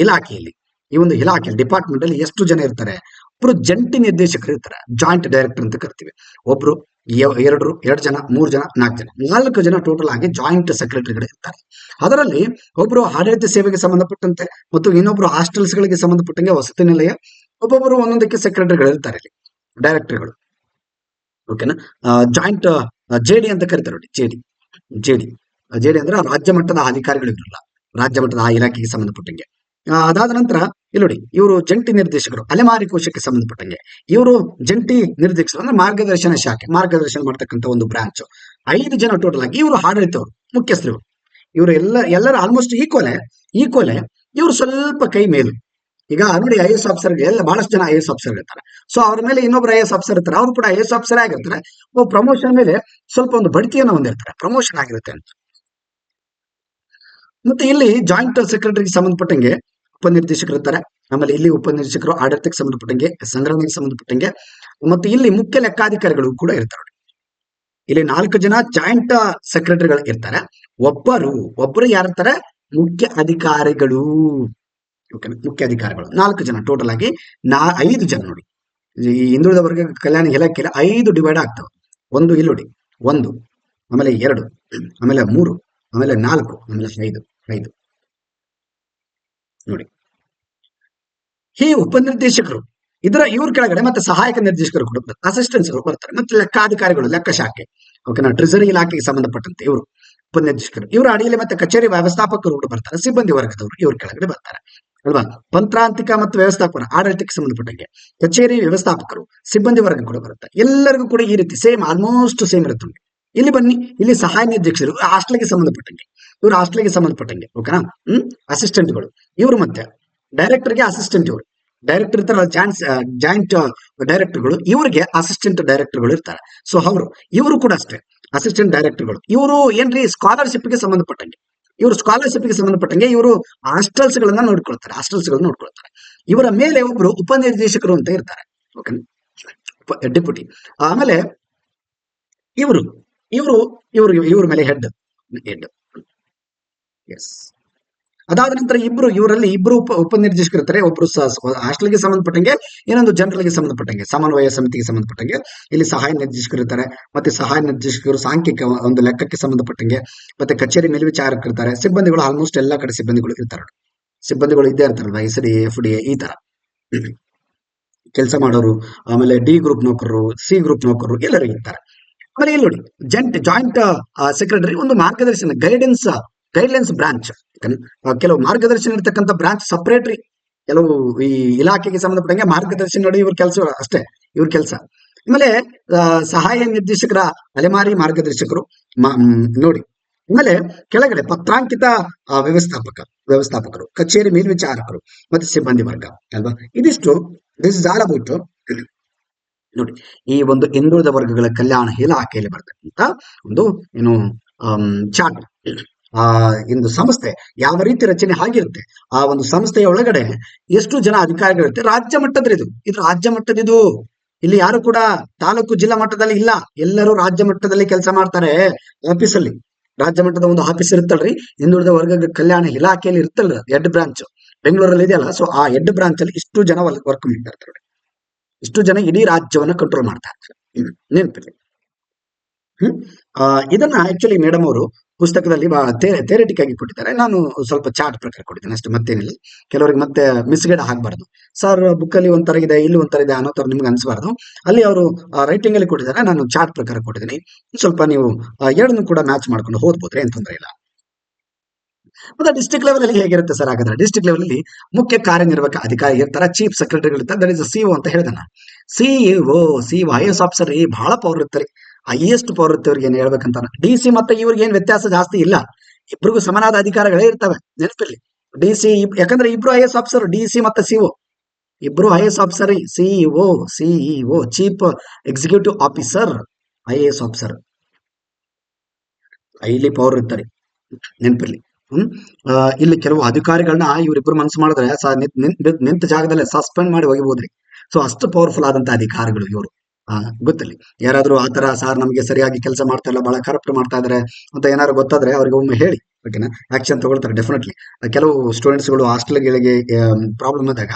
ಇಲಾಖೆಯಲ್ಲಿ, ಈ ಒಂದು ಇಲಾಖೆಯಲ್ಲಿ ಡಿಪಾರ್ಟ್ಮೆಂಟ್ ಅಲ್ಲಿ ಎಷ್ಟು ಜನ ಇರ್ತಾರೆ? ಒಬ್ರು ಜಂಟಿ ನಿರ್ದೇಶಕರು ಇರ್ತಾರೆ, ಜಾಯಿಂಟ್ ಡೈರೆಕ್ಟರ್ ಅಂತ ಕರಿತೀವಿ. ಒಬ್ರು ಎರಡು ಜನ, 3 ಜನ, 4 ಜನ, 4 ಜನ ಟೋಟಲ್ ಆಗಿ ಜಾಯಿಂಟ್ ಸೆಕ್ರೆಟರಿಗಳು ಇರ್ತಾರೆ. ಅದರಲ್ಲಿ ಒಬ್ರು ಆಡಳಿತ ಸೇವೆಗೆ ಸಂಬಂಧಪಟ್ಟಂತೆ ಮತ್ತು ಇನ್ನೊಬ್ರು ಹಾಸ್ಟೆಲ್ಸ್ ಗಳಿಗೆ ಸಂಬಂಧಪಟ್ಟಂಗೆ ವಸತಿ ನಿಲಯ, ಒಬ್ಬೊಬ್ಬರು ಒಂದೊಂದಕ್ಕೆ ಸೆಕ್ರೆಟರಿಗಳು ಇರ್ತಾರೆ ಇಲ್ಲಿ, ಡೈರೆಕ್ಟರ್ಗಳು. ಓಕೆನಾ, ಜಾಯಿಂಟ್ ಜೆಡಿ ಅಂತ ಕರಿತಾರೆ ನೋಡಿ. ಜೆಡಿ ಅಂದ್ರೆ ರಾಜ್ಯ ಮಟ್ಟದ ಅಧಿಕಾರಿಗಳು ಇರಲ್ಲ, ರಾಜ್ಯ ಮಟ್ಟದ ಆ ಇಲಾಖೆಗೆ ಸಂಬಂಧಪಟ್ಟಂಗೆ. ಅದಾದ ನಂತರ ಇಲ್ಲಿ ನೋಡಿ, ಇವರು ಜಂಟಿ ನಿರ್ದೇಶಕರು, ಅಲೆಮಾರಿ ಕೋಶಕ್ಕೆ ಸಂಬಂಧಪಟ್ಟಂಗೆ. ಇವರು ಜಂಟಿ ನಿರ್ದೇಶಕರು ಅಂದ್ರೆ ಮಾರ್ಗದರ್ಶನ ಶಾಖೆ, ಮಾರ್ಗದರ್ಶನ ಮಾಡ್ತಕ್ಕಂಥ ಒಂದು ಬ್ರಾಂಚ್. 5 ಜನ ಟೋಟಲ್ ಆಗಿ ಇವರು ಆಡಳಿತವರು, ಮುಖ್ಯಸ್ಥರು. ಇವರು ಎಲ್ಲರೂ ಆಲ್ಮೋಸ್ಟ್ ಈಕ್ವಲೆ. ಇವರು ಸ್ವಲ್ಪ ಕೈ ಮೇಲು. ಈಗ ನೋಡಿ, ಐ ಎಸ್ ಆಫೀಸರ್ ಬಹಳಷ್ಟು ಜನ ಐ ಎಸ್ ಆಫೀಸರ್ ಇರ್ತಾರೆ. ಸೊ ಅವ್ರ ಮೇಲೆ ಇನ್ನೊಬ್ರು ಐ ಎಸ್ ಆಫೀಸರ್ ಇರ್ತಾರೆ, ಅವ್ರು ಕೂಡ ಐ ಎಸ್ ಆಫೀಸರ್ ಆಗಿರ್ತಾರೆ. ಪ್ರಮೋಷನ್ ಮೇಲೆ ಸ್ವಲ್ಪ ಒಂದು ಬಡ್ತಿಯನ್ನು ಹೊಂದಿರ್ತಾರೆ, ಪ್ರಮೋಷನ್ ಆಗಿರುತ್ತೆ ಅಂತ. ಮತ್ತೆ ಇಲ್ಲಿ ಜಾಯಿಂಟ್ ಸೆಕ್ರೆಟರಿಗೆ ಸಂಬಂಧಪಟ್ಟಂಗೆ ಉಪನಿರ್ದೇಶಕರು ಇರ್ತಾರೆ. ಆಮೇಲೆ ಇಲ್ಲಿ ಉಪನಿರ್ದೇಶಕರು ಆಡಳಿತಕ್ಕೆ ಸಂಬಂಧಪಟ್ಟಂಗೆ, ಸಂಗ್ರಹಣೆಗೆ ಸಂಬಂಧಪಟ್ಟಂಗೆ, ಮತ್ತೆ ಇಲ್ಲಿ ಮುಖ್ಯ ಲೆಕ್ಕಾಧಿಕಾರಿಗಳು ಕೂಡ ಇರ್ತಾರೆ. ಇಲ್ಲಿ 4 ಜನ ಜಾಯಿಂಟ್ ಸೆಕ್ರೆಟರಿಗಳು ಇರ್ತಾರೆ. ಒಬ್ಬರು ಯಾರಿರ್ತಾರೆ? ಮುಖ್ಯ ಅಧಿಕಾರಿಗಳು. ಓಕೆ, ಮುಖ್ಯ ಅಧಿಕಾರಿಗಳು 4 ಜನ ಟೋಟಲ್ ಆಗಿ 5 ಜನ ನೋಡಿ. ಈ ಹಿಂದುಳಿದ ವರ್ಗ ಕಲ್ಯಾಣ ಇಲಾಖೆಯಲ್ಲಿ 5 ಡಿವೈಡ್ ಆಗ್ತವೆ. ಒಂದು ಇಲ್ಲಿ ನೋಡಿ, 1, ಆಮೇಲೆ 2, ಆಮೇಲೆ 3, ಆಮೇಲೆ 4, ಆಮೇಲೆ 5 ನೋಡಿ. ಈ ಉಪನಿರ್ದೇಶಕರು ಇವ್ರ ಕೆಳಗಡೆ ಮತ್ತೆ ಸಹಾಯಕ ನಿರ್ದೇಶಕರು ಕೂಡ ಬರ್ತಾರೆ, ಅಸಿಸ್ಟೆಂಟ್ಸ್ ಬರ್ತಾರೆ, ಮತ್ತೆ ಲೆಕ್ಕಾಧಿಕಾರಿಗಳು, ಲೆಕ್ಕ ಶಾಖೆ. ಓಕೆನಾ, ಟ್ರೆಸರಿ ಇಲಾಖೆಗೆ ಸಂಬಂಧಪಟ್ಟಂತೆ ಇವರು ಉಪನಿರ್ದೇಶಕರು. ಇವರ ಅಡಿಯಲ್ಲಿ ಮತ್ತೆ ಕಚೇರಿ ವ್ಯವಸ್ಥಾಪಕರು ಕೂಡ ಬರ್ತಾರೆ, ಸಿಬ್ಬಂದಿ ವರ್ಗದವರು ಇವ್ರ ಕೆಳಗಡೆ ಬರ್ತಾರೆ ಅಲ್ವಾ. ಪಂತ್ರಾಂತಿಕ ಮತ್ತು ವ್ಯವಸ್ಥಾಪನ ಆಡಳಿತಕ್ಕೆ ಸಂಬಂಧಪಟ್ಟಂಗೆ ಕಚೇರಿ ವ್ಯವಸ್ಥಾಪಕರು, ಸಿಬ್ಬಂದಿ ವರ್ಗ ಕೂಡ ಬರುತ್ತೆ. ಎಲ್ಲರಿಗೂ ಕೂಡ ಈ ರೀತಿ ಸೇಮ್, ಆಲ್ಮೋಸ್ಟ್ ಸೇಮ್ ಇರುತ್ತೆ. ಇಲ್ಲಿ ಬನ್ನಿ, ಇಲ್ಲಿ ಸಹಾಯ ನಿರ್ದೇಶಕರು ಹಾಸ್ಟೆಲ್ಗೆ ಸಂಬಂಧಪಟ್ಟಂಗೆ, ಇವರು ಹಾಸ್ಟೆಲ್ಗೆ ಸಂಬಂಧಪಟ್ಟಂಗೆ. ಓಕೆನಾ, ಅಸಿಸ್ಟೆಂಟ್ಗಳು ಇವರು, ಮತ್ತೆ ಡೈರೆಕ್ಟರ್ಗೆ ಅಸಿಸ್ಟೆಂಟ್. ಇವರು ಡೈರೆಕ್ಟರ್ ಇರ್ತಾರ, ಜಾಯಿಂಟ್ ಡೈರೆಕ್ಟರ್ಗಳು, ಇವರಿಗೆ ಅಸಿಸ್ಟೆಂಟ್ ಡೈರೆಕ್ಟರ್ಗಳು ಇರ್ತಾರೆ. ಸೊ ಇವರು ಕೂಡ ಅಷ್ಟೇ ಅಸಿಸ್ಟೆಂಟ್ ಡೈರೆಕ್ಟರ್ಗಳು. ಇವರು ಏನ್ರಿ ಸ್ಕಾಲರ್ಶಿಪ್ಗೆ ಸಂಬಂಧಪಟ್ಟಂಗೆ, ಇವರು ಹಾಸ್ಟೆಲ್ಸ್ ಗಳನ್ನ ನೋಡ್ಕೊಳ್ತಾರೆ. ಇವರ ಮೇಲೆ ಒಬ್ರು ಉಪನಿರ್ದೇಶಕರು ಅಂತ ಇರ್ತಾರೆ. Okay, deputy. ಆಮೇಲೆ ಇವ್ರ ಮೇಲೆ ಹೆಡ್. ಎಸ್, ಅದಾದ ನಂತರ ಇವರಲ್ಲಿ ಇಬ್ರು ಉಪನಿರ್ದೇಶಕರು ಇರ್ತಾರೆ. ಒಬ್ರು ಹಾಸ್ಟೆಲ್ಗೆ ಸಂಬಂಧಪಟ್ಟಂಗೆ, ಇನ್ನೊಂದು ಜನರಲ್ಗೆ ಸಂಬಂಧಪಟ್ಟಂಗೆ, ಸಮನ್ವಯ ಸಮಿತಿಗೆ ಸಂಬಂಧಪಟ್ಟಂಗೆ ಇಲ್ಲಿ ಸಹಾಯ ನಿರ್ದೇಶಕರು ಇರ್ತಾರೆ. ಮತ್ತೆ ಸಹಾಯ ನಿರ್ದೇಶಕರು ಸಾಂಖ್ಯಿಕ ಒಂದು ಲೆಕ್ಕಕ್ಕೆ ಸಂಬಂಧಪಟ್ಟಂಗೆ, ಮತ್ತೆ ಕಚೇರಿ ಮೇಲ್ವಿಚಾರಕರು ಇರ್ತಾರೆ. ಸಿಬ್ಬಂದಿಗಳು ಆಲ್ಮೋಸ್ಟ್ ಎಲ್ಲಾ ಕಡೆ ಸಿಬ್ಬಂದಿಗಳು ಇರ್ತಾರೆ. ಸಿಬ್ಬಂದಿಗಳು ಇದ್ದೇ ಇರ್ತಾರಲ್ಲ, SDA, FDA ಈ ತರ ಕೆಲಸ ಮಾಡೋರು. ಆಮೇಲೆ D ಗ್ರೂಪ್ ನೌಕರರು, C ಗ್ರೂಪ್ ನೌಕರರು ಎಲ್ಲರೂ ಇರ್ತಾರೆ. ಆಮೇಲೆ ಇಲ್ಲಿ ನೋಡಿ, ಜಾಯಿಂಟ್ ಸೆಕ್ರೆಟರಿ ಒಂದು ಮಾರ್ಗದರ್ಶನ ಗೈಡ್ಲೈನ್ಸ್ ಬ್ರಾಂಚ್. ಕೆಲವು ಮಾರ್ಗದರ್ಶನ ಇರ್ತಕ್ಕಂಥ ಬ್ರಾಂಚ್ ಸಪರೇಟ್ರಿ. ಕೆಲವು ಈ ಇಲಾಖೆಗೆ ಸಂಬಂಧಪಟ್ಟಂಗೆ ಮಾರ್ಗದರ್ಶನ ನೋಡಿ ಇವ್ರ ಕೆಲಸ ಅಷ್ಟೇ, ಇವ್ರ ಕೆಲಸ. ಆಮೇಲೆ ಸಹಾಯ ನಿರ್ದೇಶಕರ ಅಲೆಮಾರಿ ಮಾರ್ಗದರ್ಶಕರು ನೋಡಿ. ಆಮೇಲೆ ಕೆಳಗಡೆ ಪತ್ರಾಂಕಿತ ವ್ಯವಸ್ಥಾಪಕರು, ಕಚೇರಿ ಮೇಲ್ವಿಚಾರಕರು, ಮತ್ತೆ ಸಿಬ್ಬಂದಿ ವರ್ಗ ಅಲ್ವಾ. ದಿಸ್ ಇಸ್ ಆಲ್ ಅಬೌಟ್ ನೋಡಿ ಈ ಒಂದು ಹಿಂದುಳಿದ ವರ್ಗಗಳ ಕಲ್ಯಾಣ ಇಲಾಖೆಯಲ್ಲಿ ಬರ್ತಕ್ಕಂಥ ಒಂದು ಚಾರ್ಟ್. ಒಂದು ಸಂಸ್ಥೆ ಯಾವ ರೀತಿ ರಚನೆ ಆಗಿರುತ್ತೆ, ಆ ಒಂದು ಸಂಸ್ಥೆಯ ಒಳಗಡೆ ಎಷ್ಟು ಜನ ಅಧಿಕಾರಿಗಳಿರುತ್ತೆ. ರಾಜ್ಯ ಮಟ್ಟದಲ್ಲಿ ಇದು ರಾಜ್ಯ ಮಟ್ಟದಿದು. ಇಲ್ಲಿ ಯಾರು ಕೂಡ ತಾಲೂಕು ಜಿಲ್ಲಾ ಮಟ್ಟದಲ್ಲಿ ಇಲ್ಲ, ಎಲ್ಲರೂ ರಾಜ್ಯ ಮಟ್ಟದಲ್ಲಿ ಕೆಲಸ ಮಾಡ್ತಾರೆ. ಆಫೀಸಲ್ಲಿ ರಾಜ್ಯ ಮಟ್ಟದ ಒಂದು ಆಫೀಸ್ ಇರುತ್ತಲ್ರಿ, ಹಿಂದುಳಿದ ವರ್ಗಗಳ ಕಲ್ಯಾಣ ಇಲಾಖೆಯಲ್ಲಿ ಇರುತ್ತಲ್ಲ, ಹೆಡ್ ಬ್ರಾಂಚ್ ಬೆಂಗಳೂರಲ್ಲಿ ಇದೆಯಲ್ಲ. ಸೊ ಆ ಹೆಡ್ ಬ್ರಾಂಚ್ ಅಲ್ಲಿ ಇಷ್ಟು ಜನ ವರ್ಕ್ ಮಾಡ್ತಾ ಇರ್ತಾರೆ. ಇಷ್ಟು ಜನ ಇಡೀ ರಾಜ್ಯವನ್ನ ಕಂಟ್ರೋಲ್ ಮಾಡ್ತಾ ಇರ್ತಾರೆ, ನೆನಪಿರಲಿ. ಇದನ್ನ ಆಕ್ಚುಲಿ ಮೇಡಮ್ ಅವರು ಪುಸ್ತಕದಲ್ಲಿ ಥಿಯರಿಟಿಕ್ ಆಗಿ ಕೊಟ್ಟಿದ್ದಾರೆ. ನಾನು ಸ್ವಲ್ಪ ಚಾರ್ಟ್ ಪ್ರಕಾರ ಕೊಟ್ಟಿದ್ದೇನೆ ಅಷ್ಟೇ, ಮತ್ತೇನಿಲ್ಲ. ಕೆಲವರಿಗೆ ಮತ್ತೆ ಮಿಸ್ಗೈಡ್ ಆಗಬಾರ್ದು. ಸರ್ ಬುಕ್ ಅಲ್ಲಿ ಒಂಥರ ಇದೆ, ಇಲ್ಲಿ ಒಂಥರ ಇದೆ ಅನ್ನೋ ತರ ನಿಮ್ಗೆ ಅನ್ಸಬಾರ್ದು. ಅಲ್ಲಿ ಅವರು ರೈಟಿಂಗ್ ಅಲ್ಲಿ ಕೊಟ್ಟಿದ್ದಾರೆ, ನಾನು ಚಾರ್ಟ್ ಪ್ರಕಾರ ಕೊಟ್ಟಿದ್ದೀನಿ. ಸ್ವಲ್ಪ ನೀವು ಎರಡನ್ನು ಕೂಡ ಮ್ಯಾಚ್ ಮಾಡ್ಕೊಂಡು ಓದ್ಬೋದ್ರೆ ಏನ್ ತೊಂದರೆ ಇಲ್ಲ. ಮತ್ತೆ ಡಿಸ್ಟ್ರಿಕ್ಟ್ ಲೆವೆಲ್ ಅಲ್ಲಿ ಹೇಗಿರುತ್ತೆ ಸರ್ ಹಾಗಾದ್ರೆ? ಡಿಸ್ಟ್ರಿಕ್ಟ್ ಲೆವೆಲ್ ಅಲ್ಲಿ ಮುಖ್ಯ ಕಾರ್ಯನಿರ್ವಾಹಕ ಅಧಿಕಾರಿ ಇರ್ತಾರೆ, ಚೀಫ್ ಸೆಕ್ರೆಟರಿ ಇರ್ತಾರೆ, ದಟ್ ಇಸ್ ಸಿಒ ಅಂತ ಹೇಳಿದಾನ. ಸಿಇಒ ಸಿಇಒ ಐಎಸ್ ಆಫೀಸರ್ ಬಹಳ ಪವರ್ ಇರ್ತಾರೆ, ಹೈಯೆಸ್ಟ್ ಪವರ್ ಇರುತ್ತೆ ಅವ್ರಿಗೆ. ಏನ್ ಹೇಳ್ಬೇಕಂತ, ಡಿ ಸಿ ಮತ್ತೆ ಇವ್ರಿಗೆ ಏನ್ ವ್ಯತ್ಯಾಸ ಜಾಸ್ತಿ ಇಲ್ಲ, ಇಬ್ರಿಗೂ ಸಮನಾದ ಅಧಿಕಾರಗಳೇ ಇರ್ತವೆ, ನೆನಪಿರ್ಲಿ. ಡಿ ಸಿ ಯಾಕಂದ್ರೆ ಇಬ್ರು ಐಎಸ್ ಆಫೀಸರ್, ಡಿ ಸಿ ಮತ್ತೆ ಸಿಒ ಇಬ್ರು IAS officer. CEO chief executive officer, IAS officer highly power ಇರ್ತಾರೆ, ನೆನಪಿರ್ಲಿ. ಇಲ್ಲಿ ಕೆಲವು ಅಧಿಕಾರಿಗಳನ್ನ ಇವರಿಬ್ರು ಮನಸ್ಸು ಮಾಡಿದ್ರೆ ನಿಂತ ಜಾಗದಲ್ಲೇ ಸಸ್ಪೆಂಡ್ ಮಾಡಿ ಹೋಗಿಬೋದ್ರಿ. ಸೊ ಅಷ್ಟು ಪವರ್ಫುಲ್ ಆದಂತ ಅಧಿಕಾರಿಗಳು ಇವರು. ಗೊತ್ತಿಲ್ಲ, ಯಾರಾದ್ರೂ ಆತರ ಸಾರ್ ನಮ್ಗೆ ಸರಿಯಾಗಿ ಕೆಲಸ ಮಾಡ್ತಾ ಇಲ್ಲ, ಬಹಳ ಕರಪ್ಟ್ ಮಾಡ್ತಾ ಇದಾರೆ ಅಂತ ಏನಾದ್ರು ಗೊತ್ತಾದ್ರೆ ಅವ್ರಿಗೆ ಒಮ್ಮೆ ಹೇಳಿ, ಓಕೆನಾ, ಆಕ್ಷನ್ ತಗೊಳ್ತಾರೆ ಡೆಫಿನೆಟ್ಲಿ. ಕೆಲವು ಸ್ಟೂಡೆಂಟ್ಸ್ಗಳು ಹಾಸ್ಟೆಲ್ಗಳಿಗೆ ಪ್ರಾಬ್ಲಮ್ ಆದಾಗ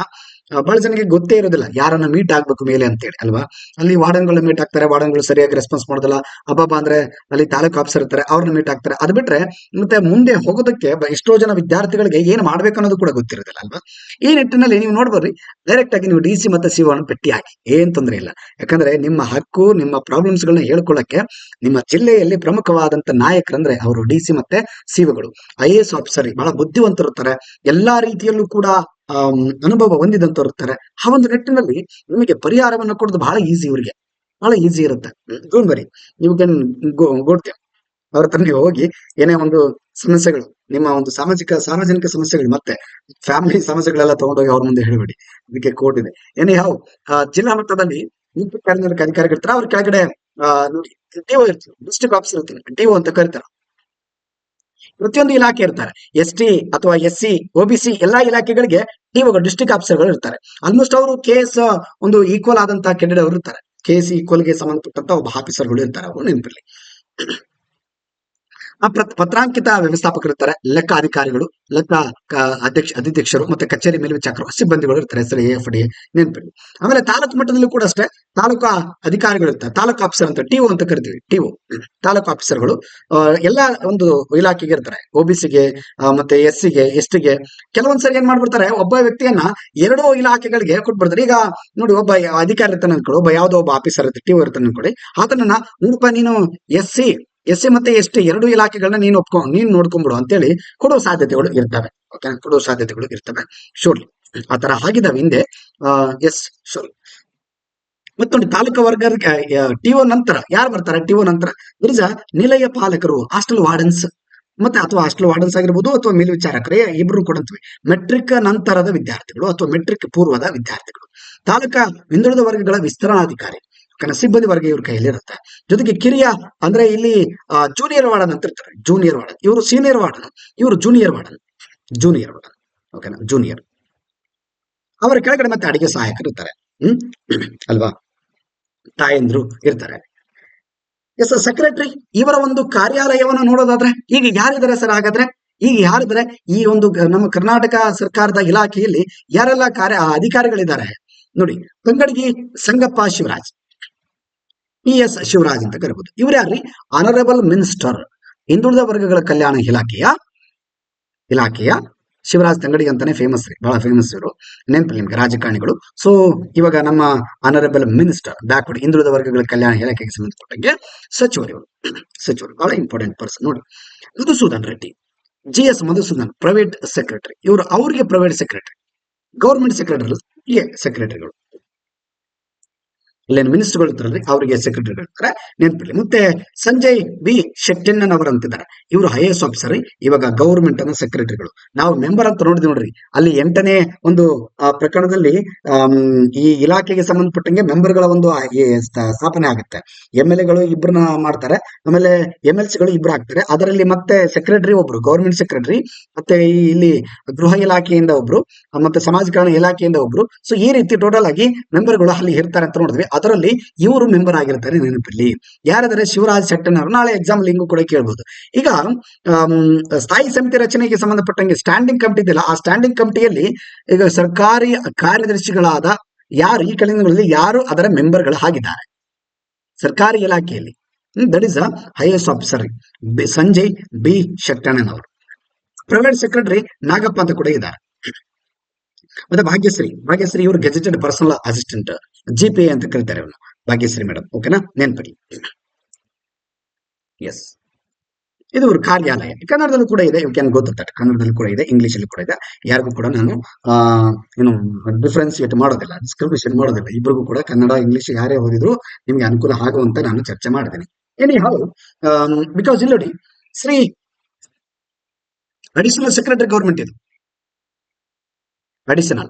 ಬಹಳ ಜನಕ್ಕೆ ಗೊತ್ತೇ ಇರೋದಿಲ್ಲ ಯಾರನ್ನ ಮೀಟ್ ಆಗ್ಬೇಕು ಮೇಲೆ ಅಂತೇಳಿ ಅಲ್ವಾ. ಅಲ್ಲಿ ವಾರ್ಡನ್ಗಳು ಮೀಟ್ ಆಗ್ತಾರೆ, ವಾರ್ಡನ್ಗಳು ಸರಿಯಾಗಿ ರೆಸ್ಪಾನ್ಸ್ ಮಾಡೋದಿಲ್ಲ. ಅಬ್ಬಬ್ಬ ಅಂದ್ರೆ ಅಲ್ಲಿ ತಾಲೂಕು ಆಫೀಸರ್ ಇರ್ತಾರೆ, ಅವ್ರನ್ನ ಮೀಟ್ ಆಗ್ತಾರೆ. ಅದು ಬಿಟ್ರೆ ಮತ್ತೆ ಮುಂದೆ ಹೋಗೋದಕ್ಕೆ ಎಷ್ಟೋ ಜನ ವಿದ್ಯಾರ್ಥಿಗಳಿಗೆ ಏನ್ ಮಾಡ್ಬೇಕು ಅನ್ನೋದು ಕೂಡ ಗೊತ್ತಿರೋದಿಲ್ಲ ಅಲ್ವಾ. ಈ ನಿಟ್ಟಿನಲ್ಲಿ ನೀವು ನೋಡ್ಬೋದ್ರಿ, ಡೈರೆಕ್ಟ್ ಆಗಿ ನೀವು ಡಿ ಸಿ ಮತ್ತೆ ಸಿಒ ಅನ್ನು ಭೇಟಿ ಹಾಕಿ, ಏನ್ ತೊಂದರೆ ಇಲ್ಲ. ಯಾಕಂದ್ರೆ ನಿಮ್ಮ ಹಕ್ಕು, ನಿಮ್ಮ ಪ್ರಾಬ್ಲಮ್ಸ್ ಗಳನ್ನ ಹೇಳ್ಕೊಳ್ಳಕ್ಕೆ ನಿಮ್ಮ ಜಿಲ್ಲೆಯಲ್ಲಿ ಪ್ರಮುಖವಾದಂತ ನಾಯಕರಂದ್ರೆ ಅವರು ಡಿ ಸಿ ಮತ್ತೆ ಸಿಒಗಳು. ಐಎಎಸ್ ಆಫೀಸರ್ ಬಹಳ ಬುದ್ಧಿವಂತರಿರ್ತಾರೆ, ಎಲ್ಲಾ ರೀತಿಯಲ್ಲೂ ಕೂಡ ಅನುಭವ ಹೊಂದಿದಂತವ್ರು ಇರ್ತಾರೆ. ಆ ಒಂದು ನಿಟ್ಟಿನಲ್ಲಿ ನಿಮಗೆ ಪರಿಹಾರವನ್ನು ಕೊಡೋದು ಬಹಳ ಈಸಿ, ಇವರಿಗೆ ಬಹಳ ಈಸಿ ಇರುತ್ತೆ. ಡೋಂಟ್ ವರಿ, ಯು ಕ್ಯಾನ್ ಗೋಡ್ತೇವೆ ಅವ್ರ ಹತ್ರ ನೀವು ಹೋಗಿ ಏನೇ ಒಂದು ಸಮಸ್ಯೆಗಳು, ನಿಮ್ಮ ಒಂದು ಸಾರ್ವಜನಿಕ ಸಮಸ್ಯೆಗಳು ಮತ್ತೆ ಫ್ಯಾಮಿಲಿ ಸಮಸ್ಯೆಗಳೆಲ್ಲ ತಗೊಂಡೋಗಿ ಅವ್ರ ಮುಂದೆ ಹೇಳಬೇಡಿ, ಅದಕ್ಕೆ ಕೋರ್ಟ್ ಇದೆ. ಏನೇ ಯಾವ ಜಿಲ್ಲಾ ಮಟ್ಟದಲ್ಲಿ ಮುಖ್ಯ ಕಾರ್ಯನಿರ್ವಾಹಕ ಅಧಿಕಾರಿಗಳು ಇರ್ತಾರೆ, ಅವ್ರ ಕೆಳಗಡೆ ನೋಡಿ ಡಿಒ ಇರ್ತಾರೆ, ಡಿಸ್ಟ್ರಿಕ್ಟ್ ಆಫೀಸರ್ ಇರ್ತಾರೆ, ಡಿಒ ಅಂತ ಕರೀತಾರೆ. ಪ್ರತಿಯೊಂದು ಇಲಾಖೆ ಇರ್ತಾರೆ, ಎಸ್ ಟಿ ಅಥವಾ ಎಸ್ ಸಿ ಒಬಿಸಿ ಎಲ್ಲಾ ಇಲಾಖೆಗಳಿಗೆ ಡಿಒಗಳು, ಡಿಸ್ಟ್ರಿಕ್ಟ್ ಆಫೀಸರ್ಗಳು ಇರ್ತಾರೆ. ಆಲ್ಮೋಸ್ಟ್ ಅವರು ಕೆಎಸ್ ಒಂದು ಈಕ್ವಲ್ ಆದಂತಹ ಕೆಡೆಟ್ ಅವರು ಇರ್ತಾರೆ, ಕೆಎಸ್ ಈಕ್ವಲ್ಗೆ ಸಂಬಂಧಪಟ್ಟಂತ ಒಬ್ಬ ಆಫೀಸರ್ಗಳು ಇರ್ತಾರೆ, ಅವರು ನೆನಪಿರ್ಲಿ. ಪತ್ರಾಂಕಿತ ವ್ಯವಸ್ಥಾಪಕರು ಇರ್ತಾರೆ, ಲೆಕ್ಕ ಅಧಿಕಾರಿಗಳು, ಲೆಕ್ಕ ಅಧ್ಯಕ್ಷರು ಮತ್ತೆ ಕಚೇರಿ ಮೇಲ್ವಿಚಾರಕರು ಸಿಬ್ಬಂದಿಗಳು ಇರ್ತಾರೆ, SRA, ನೆನಪಿರ್ಲಿ. ಆಮೇಲೆ ತಾಲೂಕು ಮಟ್ಟದಲ್ಲೂ ಕೂಡ ಅಷ್ಟೇ ತಾಲೂಕಾ ಅಧಿಕಾರಿಗಳು ಇರ್ತಾರೆ, ತಾಲೂಕು ಆಫೀಸರ್ ಅಂತ ಟಿಒ ಅಂತ ಕರಿತೀವಿ, ಟಿಒ ತಾಲೂಕು ಆಫೀಸರ್ಗಳು ಎಲ್ಲಾ ಒಂದು ಇಲಾಖೆಗೆ ಇರ್ತಾರೆ. ಒಬಿಸಿಗೆ ಮತ್ತೆ ಎಸ್ಸಿಗೆ ಎಸ್ಟಿಗೆ ಕೆಲವೊಂದ್ಸರಿ ಏನ್ ಮಾಡ್ಬಿಡ್ತಾರೆ, ಒಬ್ಬ ವ್ಯಕ್ತಿಯನ್ನ ಎರಡೂ ಇಲಾಖೆಗಳಿಗೆ ಕೊಟ್ಬಿಡ್ತಾರೆ. ಈಗ ನೋಡಿ, ಒಬ್ಬ ಅಧಿಕಾರಿ ಇರ್ತಾನೆ ಅನ್ಕೊಳ್ಳಿ, ಒಬ್ಬ ಯಾವ್ದೋ ಒಬ್ಬ ಆಫೀಸರ್ ಇರ್ತಾರೆ, ಟಿಒ ಇರ್ತಾನೆ ಅನ್ಕೊಳ್ಳಿ, ಆತನನ್ನ ನೋಡಪ್ಪ ನೀನು ಎಸ್ ಸಿ ಮತ್ತೆ ಎಸ್ ಟಿ ಎರಡು ಇಲಾಖೆಗಳನ್ನ ನೀನ್ ನೋಡ್ಕೊಂಡ್ಬಿಡು ಅಂತೇಳಿ ಕೊಡೋ ಸಾಧ್ಯತೆಗಳು ಇರ್ತವೆ, ಓಕೆ, ಕೊಡೋ ಸಾಧ್ಯತೆಗಳು ಇರ್ತವೆ ಶೋರ್ಲಿ. ಆತರ ಆಗಿದಾವೆ ಹಿಂದೆ. Yes sure. ಮತ್ತೆ ನೋಡಿ, ತಾಲೂಕು ವರ್ಗ ಟಿಒ ನಂತರ ಯಾರು ಬರ್ತಾರೆ? ಟಿಒ ನಂತರ ನಿಲಯ ಪಾಲಕರು, ಹಾಸ್ಟೆಲ್ ವಾರ್ಡನ್ಸ್ ಮತ್ತೆ ಅಥವಾ ಹಾಸ್ಟೆಲ್ ವಾರ್ಡನ್ಸ್ ಆಗಿರ್ಬೋದು ಅಥವಾ ಮೇಲ್ವಿಚಾರಕರೇ ಇಬ್ರು ಕೊಡಂತೀವಿ. ಮೆಟ್ರಿಕ್ ನಂತರದ ವಿದ್ಯಾರ್ಥಿಗಳು ಅಥವಾ ಮೆಟ್ರಿಕ್ ಪೂರ್ವದ ವಿದ್ಯಾರ್ಥಿಗಳು. ತಾಲೂಕಾ ಹಿಂದುಳಿದ ವರ್ಗಗಳ ವಿಸ್ತರಣಾಧಿಕಾರಿ, ಸಿಬ್ಬಂದಿ ವರ್ಗ ಇವ್ರ ಕೈಯಲ್ಲಿ ಇರುತ್ತೆ. ಜೊತೆಗೆ ಕಿರಿಯ ಅಂದ್ರೆ ಇಲ್ಲಿ ಜೂನಿಯರ್ ವಾರ್ಡನ್ ಅಂತ ಇರ್ತಾರೆ, ಜೂನಿಯರ್ ವಾರ್ಡನ್, ಇವರು ಸೀನಿಯರ್ ವಾರ್ಡನ್, ಇವರು ಜೂನಿಯರ್ ವಾರ್ಡನ್, ಓಕೆನಾ, ಜೂನಿಯರ್. ಅವರ ಕೆಳಗಡೆ ಮತ್ತೆ ಅಡಿಗೆ ಸಹಾಯಕರು ಇರ್ತಾರೆ, ಅಲ್ವಾ, ತಾಯಂದ್ರು ಇರ್ತಾರೆ. ಎಸ್ ಸೆಕ್ರೆಟರಿ, ಇವರ ಒಂದು ಕಾರ್ಯಾಲಯವನ್ನು ನೋಡೋದಾದ್ರೆ ಈಗ ಯಾರಿದ್ದಾರೆ ಸರ್? ಹಾಗಾದ್ರೆ ಈಗ ಯಾರಿದ್ದಾರೆ ಈ ಒಂದು ನಮ್ಮ ಕರ್ನಾಟಕ ಸರ್ಕಾರದ ಇಲಾಖೆಯಲ್ಲಿ ಯಾರೆಲ್ಲ ಅಧಿಕಾರಿಗಳಿದ್ದಾರೆ ನೋಡಿ. ತಂಗಡಗಿ ಸಂಗಪ್ಪ ಶಿವರಾಜ್, PS ಶಿವರಾಜ್ ಅಂತ ಕರಿಬಹುದು. ಇವ್ರು ಯಾರ್ರಿ? ಆನರಬಲ್ ಮಿನಿಸ್ಟರ್, ಹಿಂದುಳಿದ ವರ್ಗಗಳ ಕಲ್ಯಾಣ ಇಲಾಖೆಯ ಶಿವರಾಜ್ ತಂಗಡಿ ಅಂತಾನೆ ಫೇಮಸ್ ರೀ, ಬಹಳ ಫೇಮಸ್ ಇವರು, ನೆನಪು ನಿಮ್ಗೆ ರಾಜಕಾರಣಿಗಳು. ಸೊ ಇವಾಗ ನಮ್ಮ ಆನರಬಲ್ ಮಿನಿಸ್ಟರ್, ಬ್ಯಾಕ್ವರ್ಡ್ ಹಿಂದುಳಿದ ವರ್ಗಗಳ ಕಲ್ಯಾಣ ಇಲಾಖೆಗೆ ಸಂಬಂಧಪಟ್ಟಂಗೆ ಸಚಿವರು ಬಹಳ ಇಂಪಾರ್ಟೆಂಟ್ ಪರ್ಸನ್ ನೋಡಿ. Madhusudan Reddy, GS Madhusudan, private secretary. ಇವರು ಅವ್ರಿಗೆ ಪ್ರೈವೇಟ್ ಸೆಕ್ರೆಟರಿ, ಗೌರ್ಮೆಂಟ್ ಸೆಕ್ರೆಟರಿಗಳು ಇಲ್ಲೇನು ಮಿನಿಸ್ಟರ್ಗಳು ಇರ್ತಾರಲ್ರಿ, ಅವರಿಗೆ ಸೆಕ್ರೆಟರಿಗಳು ಇರ್ತಾರೆ, ನೆನಪಿರಲಿ. ಮತ್ತೆ ಸಂಜಯ್ ಬಿ ಶೆಟ್ಟಣ್ಣನ್ ಅವರು ಅಂತಿದ್ದಾರೆ, ಇವರು IAS ಆಫೀಸರ್, ಇವಾಗ ಗೌರ್ಮೆಂಟ್ ಅನ್ನ ಸೆಕ್ರೆಟರಿಗಳು. ನಾವು ಮೆಂಬರ್ ಅಂತ ನೋಡಿದ್ವಿ ನೋಡ್ರಿ, ಅಲ್ಲಿ 8ನೇ ಒಂದು ಪ್ರಕರಣದಲ್ಲಿ ಈ ಇಲಾಖೆಗೆ ಸಂಬಂಧಪಟ್ಟಂಗೆ ಮೆಂಬರ್ಗಳ ಒಂದು ಸ್ಥಾಪನೆ ಆಗುತ್ತೆ. MLAಗಳು ಇಬ್ಬರನ್ನ ಮಾಡ್ತಾರೆ, ಆಮೇಲೆ MLCಗಳು ಇಬ್ರು ಆಗ್ತಾರೆ. ಅದರಲ್ಲಿ ಮತ್ತೆ ಸೆಕ್ರೆಟರಿ ಒಬ್ರು, ಗೌರ್ಮೆಂಟ್ ಸೆಕ್ರೆಟರಿ, ಮತ್ತೆ ಇಲ್ಲಿ ಗೃಹ ಇಲಾಖೆಯಿಂದ ಒಬ್ರು, ಮತ್ತೆ ಸಮಾಜ ಕಲ್ಯಾಣ ಇಲಾಖೆಯಿಂದ ಒಬ್ರು. ಸೊ ಈ ರೀತಿ ಟೋಟಲ್ ಆಗಿ ಮೆಂಬರ್ಗಳು ಅಲ್ಲಿ ಇರ್ತಾರೆ ಅಂತ ನೋಡಿದ್ವಿ. ಅದರಲ್ಲಿ ಇವರು ಮೆಂಬರ್ ಆಗಿರ್ತಾರೆ, ನೆನಪಿರ್ಲಿ. ಯಾರಾದ್ರೆ? ಶಿವರಾಜ್ ಶೆಟ್ಟಣ್ಣವರು. ನಾಳೆ ಎಕ್ಸಾಮ್ ಲಿಂಗು ಕೂಡ ಕೇಳಬಹುದು. ಈಗ ಸ್ಥಾಯಿ ಸಮಿತಿ ರಚನೆಗೆ ಸಂಬಂಧಪಟ್ಟಂಗೆ ಸ್ಟ್ಯಾಂಡಿಂಗ್ ಕಮಿಟಿ ಇದೆಯಲ್ಲ, ಆ ಸ್ಟ್ಯಾಂಡಿಂಗ್ ಕಮಿಟಿಯಲ್ಲಿ ಈಗ ಸರ್ಕಾರಿ ಕಾರ್ಯದರ್ಶಿಗಳಾದ ಯಾರು ಈ ಕೆಳಗಿನಗಳಲ್ಲಿ ಯಾರು ಅದರ ಮೆಂಬರ್ಗಳು ಆಗಿದ್ದಾರೆ ಸರ್ಕಾರಿ ಇಲಾಖೆಯಲ್ಲಿ? That is IAS officer Sanjay B ಶೆಟ್ಟಣ್ಣನವರು. ಪ್ರೈವೇಟ್ ಸೆಕ್ರೆಟರಿ ನಾಗಪ್ಪ ಅಂತ ಕೂಡ ಇದ್ದಾರೆ. ಮತ್ತೆ ಭಾಗ್ಯಶ್ರೀ ಇವರು ಗೆಜೆಟೆಡ್ ಪರ್ಸನಲ್ ಅಸಿಸ್ಟೆಂಟ್, GPA ಅಂತ ಕರೀತಾರೆ ಇವ್ರನ್ನ, ಭಾಗ್ಯಶ್ರೀ ಮೇಡಮ್, ಓಕೆನಾ, ನೆನ್ಪಿಡಿ. ಎಸ್ ಇದು ஒரு ಕಾರ್ಯಾಲಯ. ಕನ್ನಡದಲ್ಲೂ ಕೂಡ ಇದೆ, you can go to that. ಕನ್ನಡದಲ್ಲೂ ಕೂಡ ಇದೆ, ಇಂಗ್ಲಿಷಲ್ಲಿ ಕೂಡ ಇದೆ. ಯಾರಿಗೂ ಕೂಡ ನಾನು ಆ, ಏನು ಡಿಫ್ರೆನ್ಸಿಯೇಟ್ ಮಾಡೋದಿಲ್ಲ, ಡಿಸ್ಕ್ರಿಮಿನೇಷನ್ ಮಾಡೋದಿಲ್ಲ. ಇಬ್ಬರಿಗೂ ಕೂಡ ಕನ್ನಡ ಇಂಗ್ಲಿಷ್ ಯಾರೇ ಓದಿದ್ರು ನಿಮ್ಗೆ ಅನುಕೂಲ ಆಗುವಂತ ನಾನು ಚರ್ಚೆ ಮಾಡಿದ್ದೇನೆ. ಎನಿ ಹೌ, ಬಿಕಾಸ್ ಇಲ್ಲಿ ನೋಡಿ, ಶ್ರೀ ಅಡಿಷನಲ್ ಸೆಕ್ರೆಟರಿ ಗೌರ್ಮೆಂಟ್ ಇದು ಅಡಿಷನಲ್,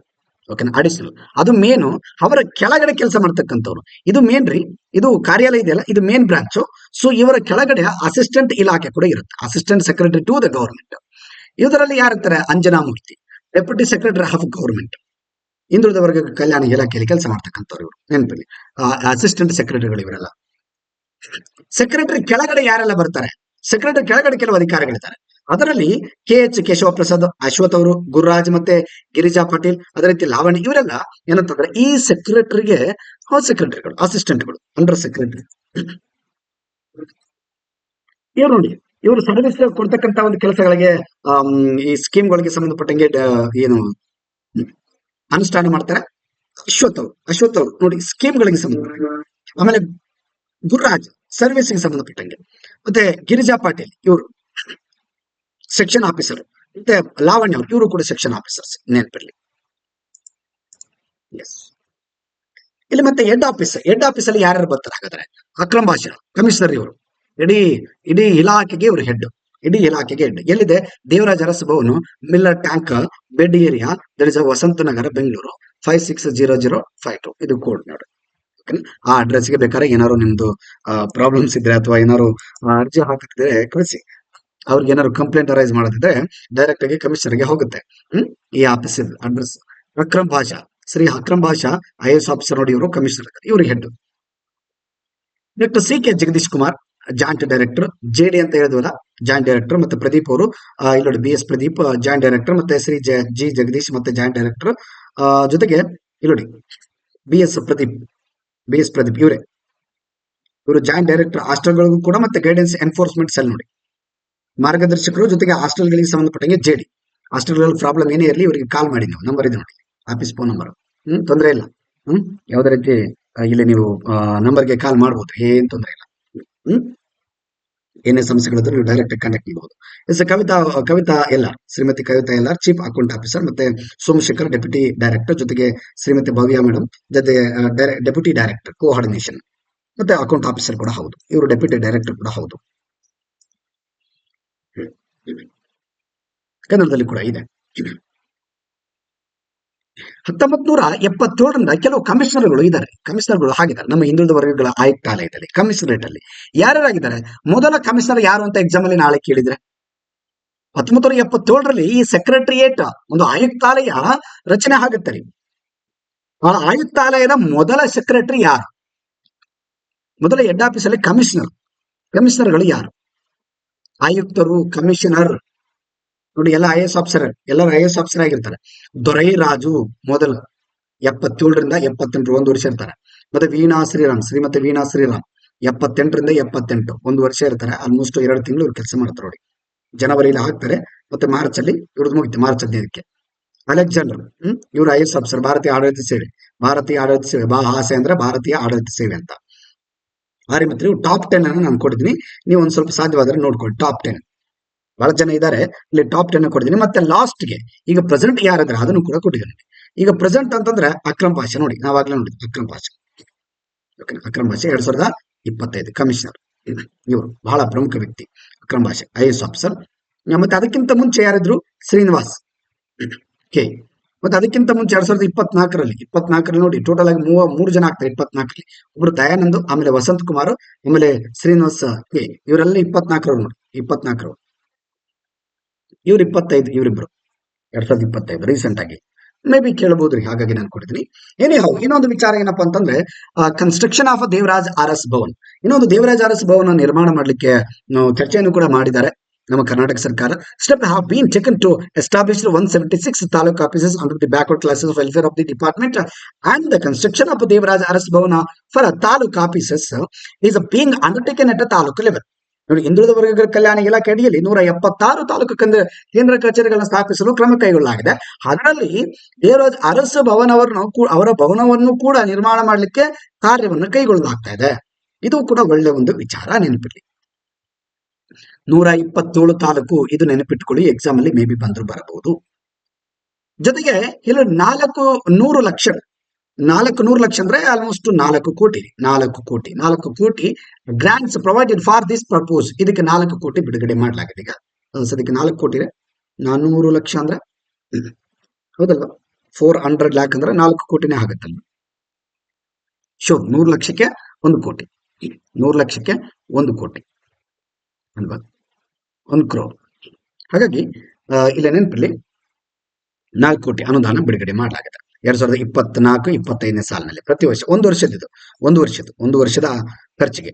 ಓಕೆನಾ, ಅಡಿಷನಲ್. ಅದು ಮೇನು, ಅವರ ಕೆಳಗಡೆ ಕೆಲಸ ಮಾಡ್ತಕ್ಕಂಥವ್ರು. ಇದು ಮೇನ್ ರೀ, ಇದು ಕಾರ್ಯಾಲಯ ಇದೆಯಲ್ಲ, ಇದು ಮೇನ್ ಬ್ರಾಂಚ್. ಸೊ ಇವರ ಕೆಳಗಡೆ ಅಸಿಸ್ಟೆಂಟ್ ಇಲಾಖೆ ಕೂಡ ಇರುತ್ತೆ, assistant secretary to the government. ಇದರಲ್ಲಿ ಯಾರಿರ್ತಾರೆ? Anjana Murthy, deputy secretary of government, ಹಿಂದುಳಿದ ವರ್ಗ ಕಲ್ಯಾಣ ಇಲಾಖೆಯಲ್ಲಿ ಕೆಲಸ ಮಾಡ್ತಕ್ಕಂಥವ್ರು ಇವರು. ನೆನಪಲ್ಲಿ ಅಸಿಸ್ಟೆಂಟ್ ಸೆಕ್ರೆಟರಿಗಳು ಇವರೆಲ್ಲ. ಸೆಕ್ರೆಟರಿ ಕೆಳಗಡೆ ಯಾರೆಲ್ಲ ಬರ್ತಾರೆ? ಸೆಕ್ರೆಟರಿ ಕೆಳಗಡೆ ಕೆಲವು ಅಧಿಕಾರಿಗಳಿದ್ದಾರೆ. ಅದರಲ್ಲಿ KH ಕೇಶವ ಪ್ರಸಾದ್, ಅಶ್ವಥ್ ಅವರು, ಗುರುರಾಜ್ ಮತ್ತೆ ಗಿರಿಜಾ ಪಾಟೀಲ್, ಅದೇ ರೀತಿ ಲಾವಣಿ, ಇವರೆಲ್ಲ ಏನಂತಂದ್ರೆ ಈ ಸೆಕ್ರೆಟರಿಗೆ ಸೆಕ್ರೆಟರಿಗಳು, ಅಸಿಸ್ಟೆಂಟ್ಗಳು, ಅಂಡರ್ ಸೆಕ್ರೆಟರಿ. ಇವ್ರು ನೋಡಿ, ಇವರು ಸರ್ವಿಸ್ ಕೊಡ್ತಕ್ಕಂತ ಒಂದು ಕೆಲಸಗಳಿಗೆ, ಈ ಸ್ಕೀಮ್ಗಳಿಗೆ ಸಂಬಂಧಪಟ್ಟಂಗೆ ಏನು ಅನುಷ್ಠಾನ ಮಾಡ್ತಾರೆ. ಅಶ್ವಥ್ ಅವರು ನೋಡಿ ಸ್ಕೀಮ್ಗಳಿಗೆ ಸಂಬಂಧಪಟ್ಟ. ಆಮೇಲೆ ಗುರುರಾಜ್ ಸರ್ವಿಸ್ಗೆ ಸಂಬಂಧಪಟ್ಟಂಗೆ, ಮತ್ತೆ ಗಿರಿಜಾ ಪಾಟೀಲ್ ಇವರು ಸೆಕ್ಷನ್ ಆಫೀಸರ್, ಮತ್ತೆ ಲಾವಣ್ಯ ಅವರು, ಇವರು ಕೂಡ ಸೆಕ್ಷನ್ ಆಫೀಸರ್ಸ್, ನೆನಪಿರ್ಲಿ. ಎಸ್, ಇಲ್ಲಿ ಮತ್ತೆ ಹೆಡ್ ಆಫೀಸ್ ಅಲ್ಲಿ ಯಾರ್ಯಾರು ಬರ್ತಾರೆ ಹಾಗಾದ್ರೆ? ಅಕ್ರಮ್ ಬಾಷಾ ಕಮಿಷನರ್, ಇವರು ಇಡೀ ಇಲಾಖೆಗೆ ಇವರು ಹೆಡ್, ಇಡೀ ಇಲಾಖೆಗೆ ಹೆಡ್. ಎಲ್ಲಿದೆ? Devaraja Urs Bhavan, Miller tank, bed area, that is Vasanth Nagar, Bengaluru 560052. ಇದು ಕೋಡ್ ನೋಡಿ. ಆ ಅಡ್ರೆಸ್ಗೆ ಬೇಕಾದ್ರೆ ಏನಾದ್ರು ನಿಮ್ದು ಪ್ರಾಬ್ಲಮ್ಸ್ ಇದ್ರೆ ಅಥವಾ ಏನಾದ್ರು ಅರ್ಜಿ ಹಾಕಿದ್ರೆ ಕಳಿಸಿ. ಅವ್ರಿಗೆ ಏನಾದ್ರು ಕಂಪ್ಲೇಂಟ್ ಅರೈಸ್ ಮಾಡೋದಿದ್ರೆ ಡೈರೆಕ್ಟ್ ಆಗಿ ಕಮಿಷನರ್ಗೆ ಹೋಗುತ್ತೆ. ಈ office address. Akram Basha, Shri Akram Basha IAS officer ನೋಡಿ, ಇವರು ಕಮಿಷನರ್, ಇವ್ರಿಗೆ head. Doctor CK Jagadish Kumar joint director, JD ಅಂತ ಹೇಳಿದ್ವಲ್ಲ ಜಾಯಿಂಟ್ ಡೈರೆಕ್ಟರ್, ಮತ್ತೆ ಪ್ರದೀಪ್ ಅವರು ಇಲ್ಲಿ ನೋಡಿ BS ಪ್ರದೀಪ್ ಜಾಯಿಂಟ್ ಡೈರೆಕ್ಟರ್, ಮತ್ತೆ ಶ್ರೀ G ಜಗದೀಶ್ ಮತ್ತೆ ಜಾಯಿಂಟ್ ಡೈರೆಕ್ಟರ್. ಜೊತೆಗೆ ಇಲ್ಲಿ ನೋಡಿ BS ಪ್ರದೀಪ್ ಇವರೇ, ಇವರು ಜಾಯಿಂಟ್ ಡೈರೆಕ್ಟರ್ ಹಾಸ್ಟೆಲ್ಗಳಿಗೂ ಕೂಡ, ಮತ್ತೆ ಗೈಡೆನ್ಸ್ ಎನ್ಫೋರ್ಸ್ಮೆಂಟ್ ಸೆಲ್ ನೋಡಿ ಮಾರ್ಗದರ್ಶಕರು. ಜೊತೆಗೆ ಹಾಸ್ಟೆಲ್ಗಳಿಗೆ ಸಂಬಂಧಪಟ್ಟಂಗೆ JD, ಹಾಸ್ಟೆಲ್ಗಳಲ್ಲಿ ಪ್ರಾಬ್ಲಮ್ ಏನೇ ಇರಲಿ ಇವರಿಗೆ ಕಾಲ್ ಮಾಡಿ, ನೀವು ನಂಬರ್ ಇದೆ ನೋಡಿ, ಆಫೀಸ್ ಫೋನ್ ನಂಬರ್. ತೊಂದರೆ ಇಲ್ಲ. ಯಾವುದೇ ರೀತಿ ಇಲ್ಲಿ ನೀವು ನಂಬರ್ಗೆ ಕಾಲ್ ಮಾಡ್ಬೋದು, ಏನ್ ತೊಂದರೆ ಇಲ್ಲ. ಏನೇ ಸಮಸ್ಯೆಗಳಿದ್ರು ನೀವು ಡೈರೆಕ್ಟ್ ಕಾಂಟ್ಯಾಕ್ಟ್ ಮಾಡಬಹುದು. Yes, Kavitha LR, Shrimati Kavitha LR chief account officer, ಮತ್ತೆ ಸೋಮಶೇಖರ್ ಡೆಪ್ಯೂಟಿ ಡೈರೆಕ್ಟರ್, ಜೊತೆಗೆ ಶ್ರೀಮತಿ ಭವ್ಯ ಮೇಡಮ್ ಜೊತೆ ಡೆಪ್ಯೂಟಿ ಡೈರೆಕ್ಟರ್ ಕೋಆರ್ಡಿನೇಷನ್, ಮತ್ತೆ ಅಕೌಂಟ್ ಆಫೀಸರ್ ಕೂಡ ಹೌದು, ಇವರು ಡೆಪ್ಯೂಟಿ ಡೈರೆಕ್ಟರ್ ಕೂಡ ಹೌದು. ಕನ್ನಡದಲ್ಲಿ ಕೂಡ ಇದೆ. 1977ರಿಂದ ಕೆಲವು ಕಮಿಷನರ್ಗಳು ಇದ್ದಾರೆ, ಕಮಿಷನರ್ಗಳು ಆಗಿದ್ದಾರೆ ನಮ್ಮ ಹಿಂದುಳಿದ ವರ್ಗಗಳ ಆಯುಕ್ತಾಲಯದಲ್ಲಿ. ಕಮಿಷನರೇಟ್ ಅಲ್ಲಿ ಯಾರ್ಯಾರಾಗಿದ್ದಾರೆ? ಮೊದಲ ಕಮಿಷನರ್ ಯಾರು ಅಂತ ಎಕ್ಸಾಮ್ ಅಲ್ಲಿ ನಾಳೆ ಕೇಳಿದ್ರೆ, 1977ರಲ್ಲಿ ಈ ಸೆಕ್ರೆಟರಿಯೇಟ್ ಒಂದು ಆಯುಕ್ತಾಲಯ ರಚನೆ ಆಗುತ್ತೆ. ಆ ಆಯುಕ್ತಾಲಯದ ಮೊದಲ ಸೆಕ್ರೆಟರಿ ಯಾರು? ಮೊದಲ ಹೆಡ್ ಆಫೀಸ್ ಅಲ್ಲಿ ಕಮಿಷನರ್ಗಳು ಯಾರು? ಆಯುಕ್ತರು, ಕಮಿಷನರ್ ನೋಡಿ, ಎಲ್ಲ IAS ಆಫೀಸರ್, ಎಲ್ಲರೂ IAS ಆಫೀಸರ್ ಆಗಿರ್ತಾರೆ. ದೊರೈರಾಜು ಮೊದಲು 77ರಿಂದ 78 1 ವರ್ಷ ಇರ್ತಾರೆ. ಮತ್ತೆ ಶ್ರೀಮತಿ ವೀಣಾ ಶ್ರೀರಾಮ್ 78ರಿಂದ 78 1 ವರ್ಷ ಇರ್ತಾರೆ. ಆಲ್ಮೋಸ್ಟ್ 2 ತಿಂಗಳು ಇವ್ರು ಕೆಲಸ ಮಾಡ್ತಾರೆ ನೋಡಿ. ಜನವರಿಯಲ್ಲಿ ಹಾಕ್ತಾರೆ, ಮತ್ತೆ ಮಾರ್ಚ್ ಅಲ್ಲಿ ಇವ್ರದ್ದು ಮುಗಿತು, ಮಾರ್ಚ್ 15ಕ್ಕೆ. ಅಲೆಕ್ಸಾಂಡರ್, ಇವರು IAS ಆಫೀಸರ್, ಭಾರತೀಯ ಆಡಳಿತ ಸೇವೆ, ಭಾಹಾಸೆ ಅಂದ್ರೆ ಭಾರತೀಯ ಆಡಳಿತ ಸೇವೆ ಅಂತ. ಮತ್ತೆ ಟಾಪ್ 10 ಅನ್ನು ನಾನು ಕೊಟ್ಟಿದ್ದೀನಿ, ನೀವು ಒಂದ್ ಸ್ವಲ್ಪ ಸಾಧ್ಯವಾದ್ರೆ ನೋಡ್ಕೊಳ್ಳಿ. ಟಾಪ್ 10 ಬಹಳ ಜನ ಇದ್ದಾರೆ, ಇಲ್ಲಿ ಟಾಪ್ 10 ಕೊಟ್ಟಿದ್ದೀನಿ. ಮತ್ತೆ ಲಾಸ್ಟ್ಗೆ ಈಗ ಪ್ರೆಸೆಂಟ್ ಯಾರಿದ್ರೆ ಅದನ್ನು ಕೂಡ ಕೊಟ್ಟಿದ್ದೀನಿ. ಈಗ ಪ್ರೆಸೆಂಟ್ ಅಂತಂದ್ರೆ ಅಕ್ರಮ್ ಬಾಷಾ ನೋಡಿ, ನಾವಾಗ್ಲೇ ನೋಡಿದ್ವಿ ಅಕ್ರಮ್ ಬಾಷಾ. ಅಕ್ರಮ್ ಬಾಷಾ 2025 ಕಮಿಷನರ್, ಇವರು ಬಹಳ ಪ್ರಮುಖ ವ್ಯಕ್ತಿ ಅಕ್ರಮ್ ಬಾಷಾ, IAS ಆಫೀಸರ್. ಮತ್ತೆ ಅದಕ್ಕಿಂತ ಮುಂಚೆ ಯಾರಿದ್ರು? ಶ್ರೀನಿವಾಸ್ K. ಮತ್ತೆ ಅದಕ್ಕಿಂತ ಮುಂಚೆ 2024ರಲ್ಲಿ ನೋಡಿ, ಟೋಟಲ್ ಆಗಿ 3 ಜನ ಆಗ್ತಾರೆ 24ರಲ್ಲಿ. ಒಬ್ರು ದಯಾನಂದ್, ಆಮೇಲೆ ವಸಂತ್ ಕುಮಾರ್, ಆಮೇಲೆ ಶ್ರೀನಿವಾಸ್ K. ಇವರೆಲ್ಲ 24ರವ್ರು ನೋಡಿ, 24ರವ್ರು. ಇವ್ರು 25, ಇವರಿಬ್ರು 2025 ರೀಸೆಂಟ್ ಆಗಿ ಮೇ ಬಿ ಕೇಳಬಹುದ್ರಿ, ಹಾಗಾಗಿ ನಾನು ಕೊಡ್ತೀನಿ. ಇನ್ನೊಂದು ವಿಚಾರ ಏನಪ್ಪಾ ಅಂತಂದ್ರೆ, construction of Devaraj RS Bhavan. ಇನ್ನೊಂದು ದೇವರಾಜ್ RS ಭವನ ನಿರ್ಮಾಣ ಮಾಡ್ಲಿಕ್ಕೆ ಚರ್ಚೆಯನ್ನು ಕೂಡ ಮಾಡಿದ್ದಾರೆ ನಮ್ಮ ಕರ್ನಾಟಕ ಸರ್ಕಾರ. Step have been taken to establish 176 taluk offices under the backward classes welfare of the department and the construction of Devaraj RS Bhavana for taluk offices is being undertaken at a taluk level. ನೋಡಿ, ಹಿಂದುಳಿದ ವರ್ಗಗಳ ಕಲ್ಯಾಣ ಇಲಾಖೆ ಅಡಿಯಲ್ಲಿ 176 ತಾಲೂಕು ಕೇಂದ್ರ ಕಚೇರಿಗಳನ್ನು ಸ್ಥಾಪಿಸಲು ಕ್ರಮ ಕೈಗೊಳ್ಳಲಾಗಿದೆ. ಅದರಲ್ಲಿ ದೇವರಾಜ್ ಅರಸ್ ಅವರ ಭವನವನ್ನು ಕೂಡ ನಿರ್ಮಾಣ ಮಾಡಲಿಕ್ಕೆ ಕಾರ್ಯವನ್ನು ಕೈಗೊಳ್ಳಲಾಗ್ತಾ ಇದೆ. ಇದು ಕೂಡ ಒಳ್ಳೆ ಒಂದು ವಿಚಾರ, ನೆನಪಿರಲಿ. 127 ತಾಲೂಕು. ಇದು ನೆನಪಿಟ್ಕೊಳ್ಳಿ, ಎಕ್ಸಾಮ್ ಅಲ್ಲಿ ಮೇ ಬಿ ಬಂದ್ರು ಬರಬಹುದು. ಜೊತೆಗೆ ಇಲ್ಲಿ 400 ಲಕ್ಷ, 400 ಲಕ್ಷ ಅಂದ್ರೆ ಆಲ್ಮೋಸ್ಟ್ 4 ಕೋಟಿ grants provided for this purpose. ಇದಕ್ಕೆ 4 ಕೋಟಿ ಬಿಡುಗಡೆ ಮಾಡಲಾಗಿದೆ. ಈಗ ಸದ್ಯಕ್ಕೆ 4 ಕೋಟಿ 400 ಲಕ್ಷ ಅಂದ್ರೆ ಹೌದಲ್ವಾ, 400 ಲ್ಯಾಕ್ ಅಂದ್ರೆ 4 ಕೋಟಿನೇ ಆಗುತ್ತಲ್ವ. ಶೋರ್ 100 ಲಕ್ಷಕ್ಕೆ 1 ಕೋಟಿ, 100 ಲಕ್ಷಕ್ಕೆ 1 ಕೋಟಿ ಅಲ್ವಾ, 1 ಕ್ರೋರ್. ಹಾಗಾಗಿ ಇಲ್ಲ ನೆನಪಿರಲಿ, 4 ಕೋಟಿ ಅನುದಾನ ಬಿಡುಗಡೆ ಮಾಡಲಾಗಿದೆ 2024-25ನೇ ಸಾಲಿನಲ್ಲಿ. ಪ್ರತಿ ವರ್ಷ, ಒಂದು ವರ್ಷದ ಖರ್ಚಿಗೆ,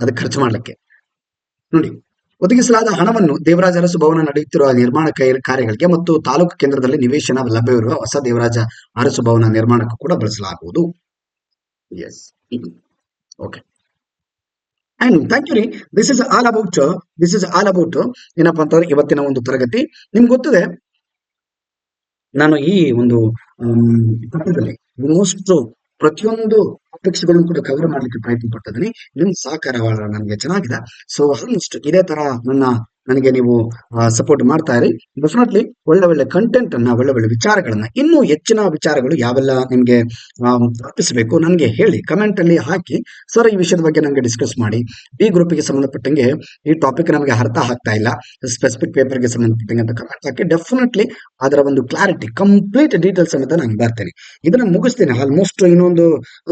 ಅದಕ್ಕೆ ಖರ್ಚು ಮಾಡಲಿಕ್ಕೆ ನೋಡಿ. ಒದಗಿಸಲಾದ ಹಣವನ್ನು ದೇವರಾಜ ಅರಸು ಭವನ ನಡೆಯುತ್ತಿರುವ ನಿರ್ಮಾಣ ಕಾರ್ಯಗಳಿಗೆ ಮತ್ತು ತಾಲೂಕು ಕೇಂದ್ರದಲ್ಲಿ ನಿವೇಶನ ಲಭ್ಯವಿರುವ ಹೊಸ ದೇವರಾಜ ಅರಸು ಭವನ ನಿರ್ಮಾಣಕ್ಕೂ ಕೂಡ ಬಳಸಲಾಗುವುದು. Yes, okay. And thank you ರೀ. ದಿಸ್ ಇಸ್ ಆಲ್ ಅಬೌಟ್ ಏನಪ್ಪಾ ಅಂತಂದ್ರೆ ಇವತ್ತಿನ ಒಂದು ತರಗತಿ. ನಿಮ್ಗೆ ಗೊತ್ತಿದೆ, ನಾನು ಈ ಒಂದು ಪಠ್ಯದಲ್ಲಿ ಆಲ್ಮೋಸ್ಟ್ ಪ್ರತಿಯೊಂದು ಟಾಪಿಕ್ಸ್ ಗಳನ್ನು ಕೂಡ ಕವರ್ ಮಾಡ್ಲಿಕ್ಕೆ ಪ್ರಯತ್ನ ಪಡ್ತಿದ್ದೀನಿ. ನಿಮ್ ಸಹಕಾರ ನನಗೆ ಚೆನ್ನಾಗಿದೆ. ಸೊ ಆಲ್ಮೋಸ್ಟ್ ಇದೇ ತರ ನನಗೆ ನೀವು ಸಪೋರ್ಟ್ ಮಾಡ್ತಾ ಇರಿ. ಡೆಫಿನೆಟ್ಲಿ ಒಳ್ಳೆ ಕಂಟೆಂಟ್ ಅನ್ನ, ಒಳ್ಳೆ ವಿಚಾರಗಳನ್ನ, ಇನ್ನೂ ಹೆಚ್ಚಿನ ವಿಚಾರಗಳು ಯಾವೆಲ್ಲ ನಿಮ್ಗೆ ತಪ್ಪಿಸಬೇಕು ನನಗೆ ಹೇಳಿ, ಕಮೆಂಟ್ ಅಲ್ಲಿ ಹಾಕಿ. ಸರ್, ಈ ವಿಷಯದ ಬಗ್ಗೆ ನಮ್ಗೆ ಡಿಸ್ಕಸ್ ಮಾಡಿ. ಈ ಗ್ರೂಪ್ಗೆ ಸಂಬಂಧಪಟ್ಟಂಗೆ ಈ ಟಾಪಿಕ್ ನಮಗೆ ಅರ್ಥ ಆಗ್ತಾ ಇಲ್ಲ, ಸ್ಪೆಸಿಫಿಕ್ ಪೇಪರ್ಗೆ ಸಂಬಂಧಪಟ್ಟಂಗೆ ಅಂತ ಕಮೆಂಟ್ ಹಾಕಿ. ಡೆಫಿನೆಟ್ಲಿ ಅದರ ಒಂದು ಕ್ಲಾರಿಟಿ, ಕಂಪ್ಲೀಟ್ ಡೀಟೇಲ್ಸ್ ಸಮೇತ ನಾನು ಬರ್ತೇನೆ. ಇದನ್ನ ಮುಗಿಸ್ತೇನೆ. ಆಲ್ಮೋಸ್ಟ್ ಇನ್ನೊಂದು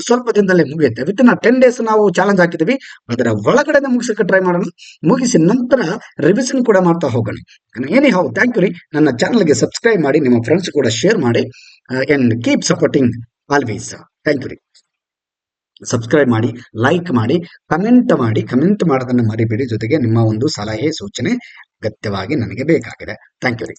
ಸ್ವಲ್ಪ ದಿನದಲ್ಲೇ ಮುಗಿಯುತ್ತೆ. ವಿತಿನ್ 10 days ನಾವು ಚಾಲೆಂಜ್ ಹಾಕಿದ್ವಿ. ಅದರ ಒಳಗಡೆ ಮುಗಿಸಕ್ಕೆ ಟ್ರೈ ಮಾಡೋಣ. ಮುಗಿಸಿ ನಂತರ ರಿವಿಷನ್ ಕೂಡ ಮಾಡ್ತಾ ಹೋಗೋಣ. ಏನೇ ಹೌ, ಥ್ಯಾಂಕ್ ಯು ರೀ. ನನ್ನ ಚಾನಲ್ಗೆ ಸಬ್ಸ್ಕ್ರೈಬ್ ಮಾಡಿ, ನಿಮ್ಮ ಫ್ರೆಂಡ್ಸ್ ಕೂಡ ಶೇರ್ ಮಾಡಿ, and keep supporting always. Thank you ರೀ. ಸಬ್ಸ್ಕ್ರೈಬ್ ಮಾಡಿ, ಲೈಕ್ ಮಾಡಿ, ಕಮೆಂಟ್ ಮಾಡೋದನ್ನ ಮರಿಬೇಡಿ. ಜೊತೆಗೆ ನಿಮ್ಮ ಒಂದು ಸಲಹೆ ಸೂಚನೆ ಅಗತ್ಯವಾಗಿ ನನಗೆ ಬೇಕಾಗಿದೆ. ಥ್ಯಾಂಕ್ ಯು ರೀ.